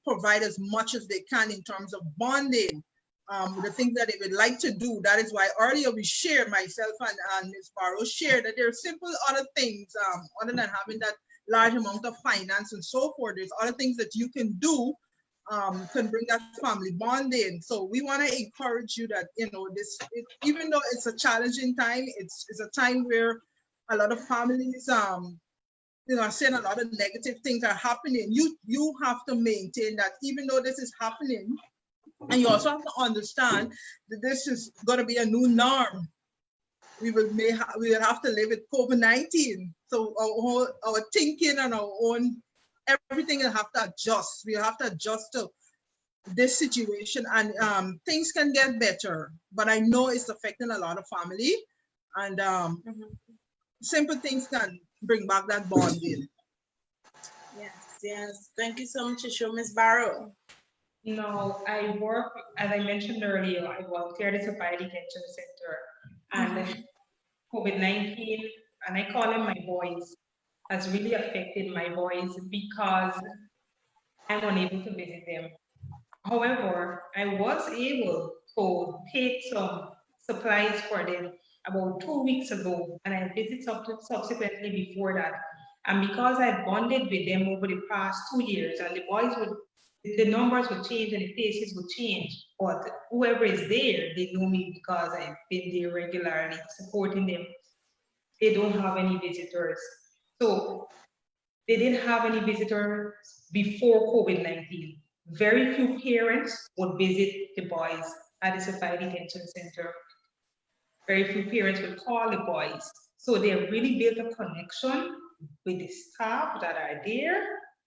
provide as much as they can in terms of bonding. The things that they would like to do. That is why earlier we shared, myself and Ms. Barrow shared, that there are simple other things other than having that large amount of finance and so forth. There's other things that you can do, can bring that family bonding. So we want to encourage you that, you know, even though it's a challenging time, it's a time where a lot of families you know, saying a lot of negative things are happening. You have to maintain that even though this is happening, and you also have to understand that this is going to be a new norm. We will have to live with COVID-19. So our thinking and our own everything will have to adjust. We have to adjust to this situation, and things can get better. But I know it's affecting a lot of family, and simple things can bring back that bonding. Yes. Thank you so much, Ms. Barrow. No, I work, as I mentioned earlier, I volunteer at the Supply Detention Center, and COVID-19, and I call them my boys, has really affected my boys because I'm unable to visit them. However, I was able to take some supplies for them about 2 weeks ago, and I visited subsequently before that. And because I bonded with them over the past 2 years, and the numbers would change and the faces would change, but whoever is there, they know me because I've been there regularly supporting them. They don't have any visitors. So they didn't have any visitors before COVID-19. Very few parents would visit the boys at the Supply Detention Center. Very few parents would call the boys. So they really built a connection with the staff that are there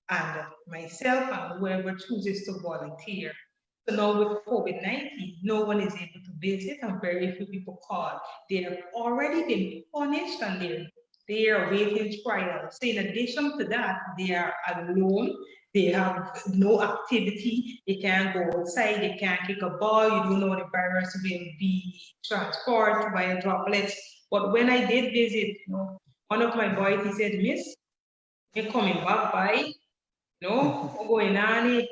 and myself and whoever chooses to volunteer. So now with COVID-19, no one is able to visit and very few people call. They have already been punished and they are waiting trial. So in addition to that, they are alone. They have no activity. They can't go outside. They can't kick a ball. You don't know the virus will be transported by droplets. But when I did visit, one of my boys, he said, "Miss, you're coming back by, what's going on?"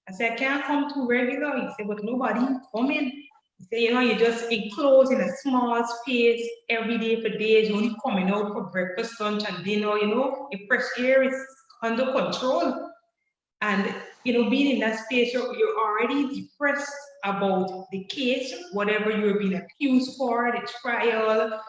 I said, "I can't come too regular." He said, "But nobody coming." He said, "You're just enclosed in a small space every day for days. You're only coming out for breakfast, lunch, and dinner. Your fresh air is under control." And being in that space, you're already depressed about the case, whatever you're being accused for, the trial.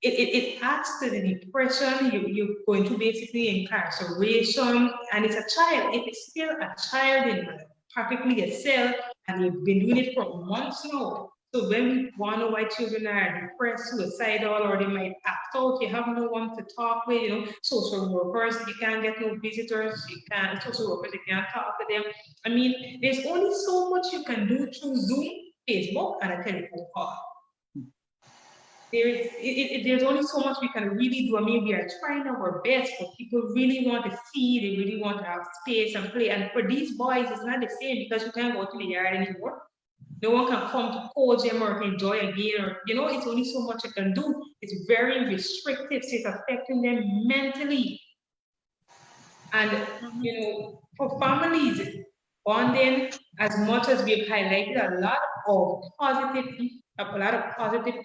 It adds to the depression. You're going to basically incarceration, and it's a child. If it's still a child in practically a cell, and you've been doing it for months now. So when we want to know why children are depressed, suicidal, or they might act out, you have no one to talk with. Social workers, you can't get no visitors. Social workers, you can't talk to them. I mean, there's only so much you can do through Zoom, Facebook, and a telephone call. There's only so much we can really do. I mean, we are trying our best, but people really want to see, they really want to have space and play. And for these boys, it's not the same because you can't go to the yard anymore. No one can come to coach them or enjoy a game, or it's only so much you can do. It's very restrictive, so it's affecting them mentally. And for families, Bonding, as much as we've highlighted a lot of positive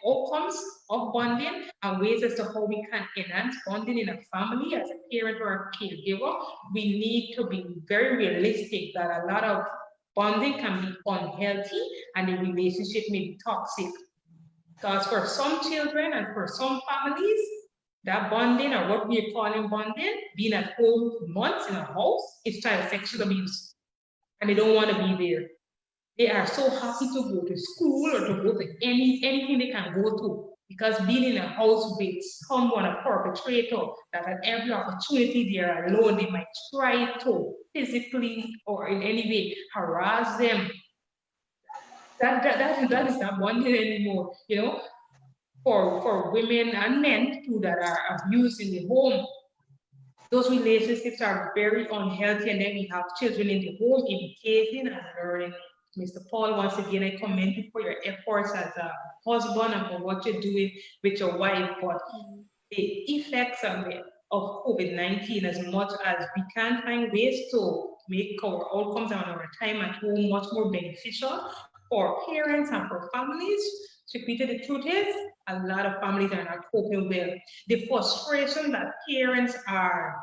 outcomes of bonding and ways as to how we can enhance bonding in a family as a parent or a caregiver, we need to be very realistic that a lot of bonding can be unhealthy and the relationship may be toxic. Because for some children and for some families, that bonding or what we're calling bonding, being at home months in a house, is child sexual abuse. And they don't want to be there. They are so happy to go to school or to go to anything they can go to. Because being in a house with someone, a perpetrator, that at every opportunity they are alone, they might try to physically or in any way harass them. That is not bonding anymore, for women and men too that are abused in the home. Those relationships are very unhealthy, and then we have children in the home imitating and learning. Mr. Paul, once again, I commend you for your efforts as a husband and for what you're doing with your wife. But the effects of COVID-19, as much as we can find ways to make our outcomes and our time at home much more beneficial for parents and for families, Chiquita, the truth is, a lot of families are not coping well. The frustration that parents are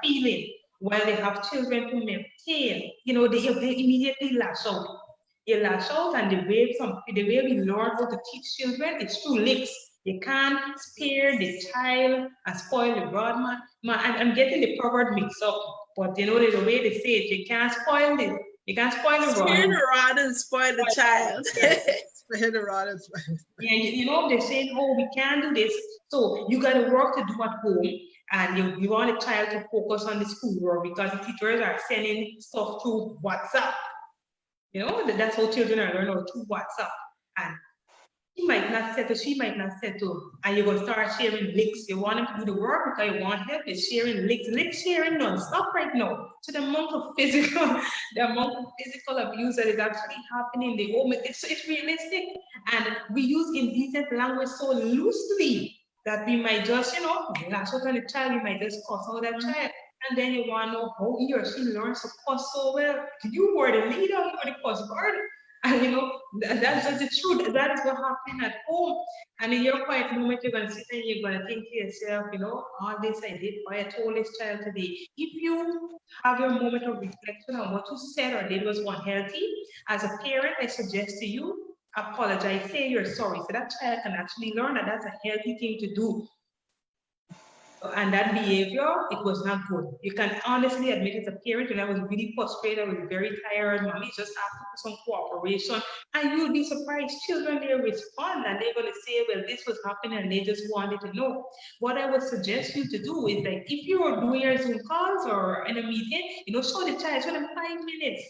feeling while they have children to maintain, they immediately lash out. They lash out, and the way we learn how to teach children is through licks. You can't spare the child and spoil the rod, man. And I'm getting the proverb mixed up, but the way they say it, you can't spoil the rod. Spare the rod and spoil the child. Spare the rod and spoil. Yeah, they say, oh, we can't do this. So you got to work to do at home, and you want a child to focus on the schoolwork because the teachers are sending stuff through WhatsApp. That's how children are learning through WhatsApp. And she might not settle, and you're going to start sharing links. You want them to do the work because you want help. You're sharing links sharing non-stop right now. So the amount of physical abuse that is actually happening in the home, it's realistic. And we use indecent language so loosely that we might just, lash out on the child, we might just cuss out that child. And then you want to know how he or she learns to cuss so well. You were the leader, you were the cuss word. And that's just the truth. That is what happened at home. And in your quiet moment, you're going to sit and you're going to think to yourself, all this I did, why I told this child today. If you have your moment of reflection on what you said or did was unhealthy, as a parent, I suggest to you, apologize, say you're sorry. So that child can actually learn that that's a healthy thing to do. And that behavior, it was not good. You can honestly admit as a parent, when I was really frustrated, I was very tired, mommy just asking for some cooperation, and you'll be surprised, children, they respond, and they're going to say, well, this was happening, and they just wanted to know. What I would suggest you to do is, like, if you're doing your Zoom calls or in a meeting, show the child, show them 5 minutes,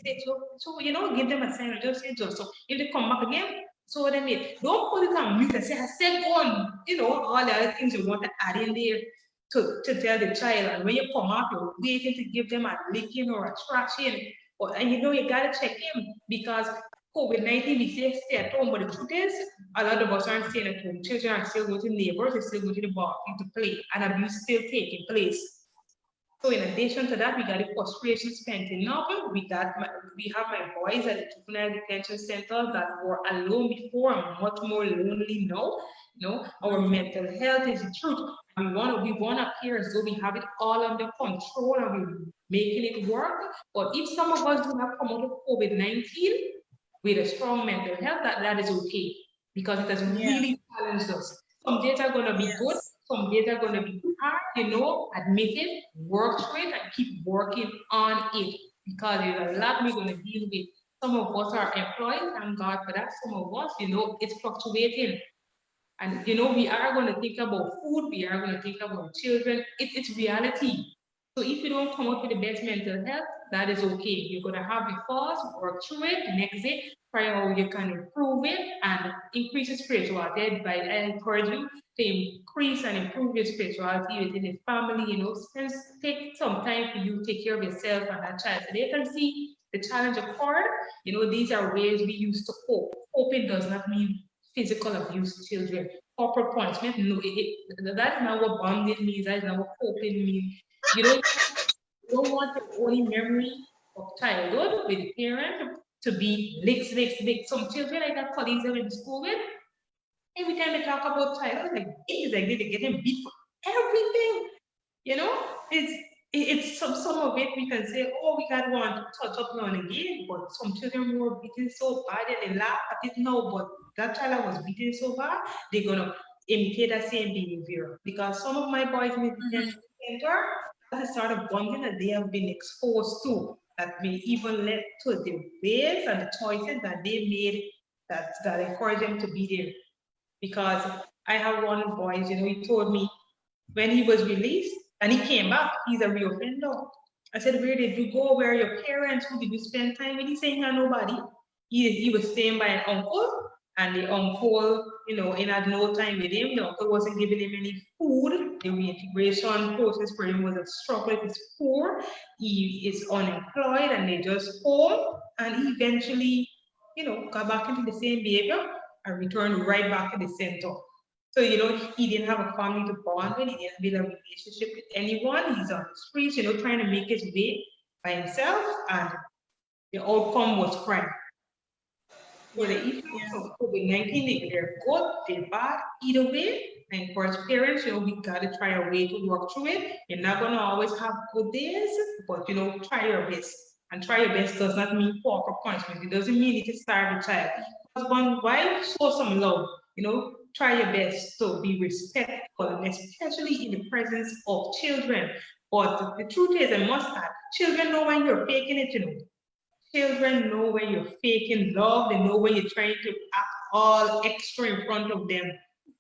so give them a sign, just say, so if they come back again, so they mean, don't put it on mute and say, I said on, all the other things you want to add in there to tell the child. And when you come out, you're waiting to give them a licking or a thrashing. And you got to check him because COVID-19, we say stay at home, but the truth is, a lot of us aren't staying at home. Children are still going to neighbors, they still go to the bar to play, and abuse is still taking place. So in addition to that, we got the frustration spent in novel. We have my boys at the juvenile detention center that were alone before and much more lonely now. Our mental health is the truth. We want to appear as though we have it all under control and we're making it work. But if some of us do not come out of COVID-19 with a strong mental health, that is okay because it has really challenged us. Some days are going to be good. Some days are going to be hard, admit it, work through it, and keep working on it because there's a lot we're going to deal with. Some of us are employed, thank God for that. Some of us, it's fluctuating. And, we are going to think about food, we are going to think about children. It's reality. So if you don't come up with the best mental health, that is okay. You're going to have the pause, work through it, the next day, try how you can improve it and increase your spirituality. I encourage you to increase and improve your spirituality within the family, take some time for you to take care of yourself and that child. So they can see the challenge occurred. These are ways we use to cope. Coping does not mean physical abuse to children. Corporal punishment, no, that is not what bonding means, that is not what coping means. You don't want your only memory of childhood with parents to be licks, licks, licks. Some children I got colleagues I went to school with, every time they talk about childhood, like it's like they get them beat for everything. You know, it's some of it we can say, oh, we got one to touch up on again, but some children were beaten so bad and they laugh at it now, but that child that was beaten so bad, they're gonna imitate that same behavior. Because some of my boys in the detention center, that's the sort of bonding that they have been exposed to that may even led to the ways and the choices that they made that encourage them to be there. Because I have one boy, he told me when he was released and he came back, he's a reoffender. I said, where did you go? Where are your parents? Who did you spend time with? He said, "Yeah, nobody." He was staying by an uncle, and the uncle, he had no time with him. The uncle wasn't giving him any food. The reintegration process for him was a struggle. He's poor. He is unemployed, and they just home. And he eventually, got back into the same behavior and returned right back to the center. So, he didn't have a family to bond with. He didn't build a relationship with anyone. He's on the streets, trying to make his way by himself. And the outcome was crime. So the effects of COVID-19, they're good, they're bad, either way. And for us parents, we gotta try a way to work through it. You're not gonna always have good days, but try your best. And try your best does not mean corporal punishment. It doesn't mean it is starve the child. Husband, wife, show some love. Try your best to be respectful, and especially in the presence of children. But the truth is, I must add, children know when you're faking it. Children know when you're faking love. They know when you're trying to act all extra in front of them.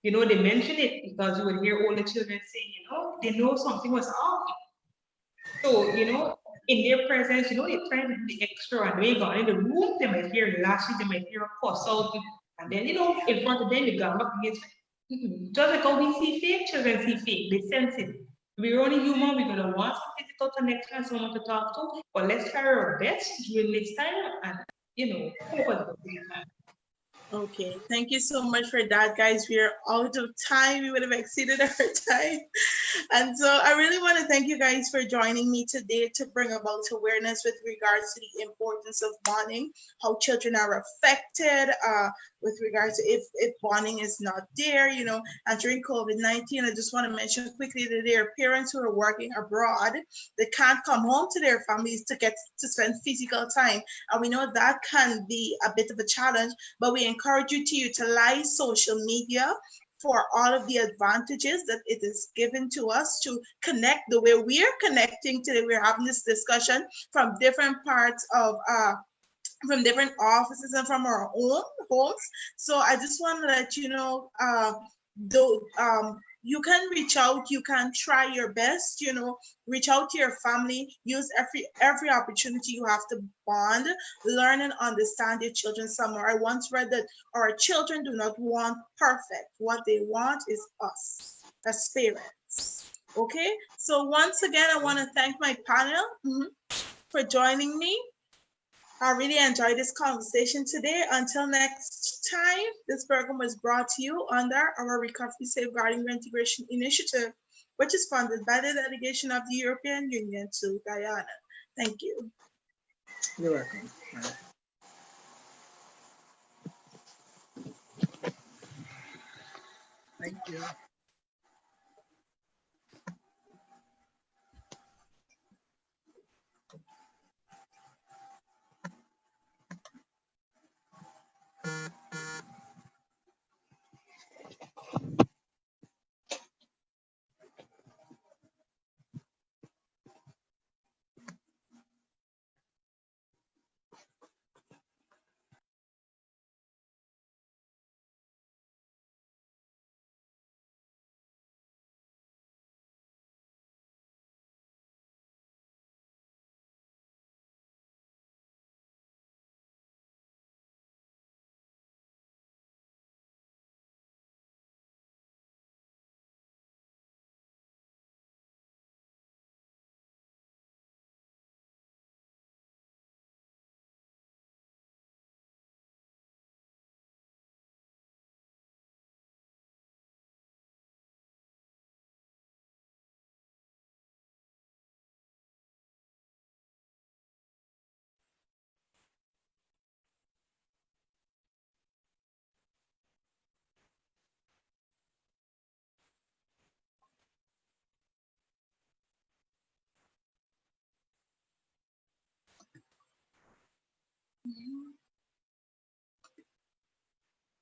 They mention it because you would hear older children saying, they know something was off. So, in their presence, they're trying to do the extra, and when you go in the room, they might hear lashes, they might hear a cuss out, and then, in front of them, they go back against. Just like how we see fake, children see fake, they sense it. We're only human, we're gonna want some physical connection, someone to talk to, but let's try our best during this time and, hope at the same time. Okay, thank you so much for that, guys. We are out of time. We would have exceeded our time. And so I really want to thank you guys for joining me today to bring about awareness with regards to the importance of bonding, how children are affected with regards to if bonding is not there, and during COVID-19, I just want to mention quickly that there are parents who are working abroad that can't come home to their families to get to spend physical time. And we know that can be a bit of a challenge, but we encourage you to utilize social media for all of the advantages that it is given to us to connect the way we're connecting today. We're having this discussion from different parts of from different offices and from our own homes. So I just want to let you know, you can reach out, you can try your best, reach out to your family, use every opportunity you have to bond, learn and understand your children somewhere. I once read that our children do not want perfect. What they want is us as parents. Okay, so once again, I want to thank my panel for joining me. I really enjoyed this conversation today. Until next time, this program was brought to you under our Recovery Safeguarding Reintegration Initiative, which is funded by the delegation of the European Union to Guyana. Thank you. You're welcome. Thank you.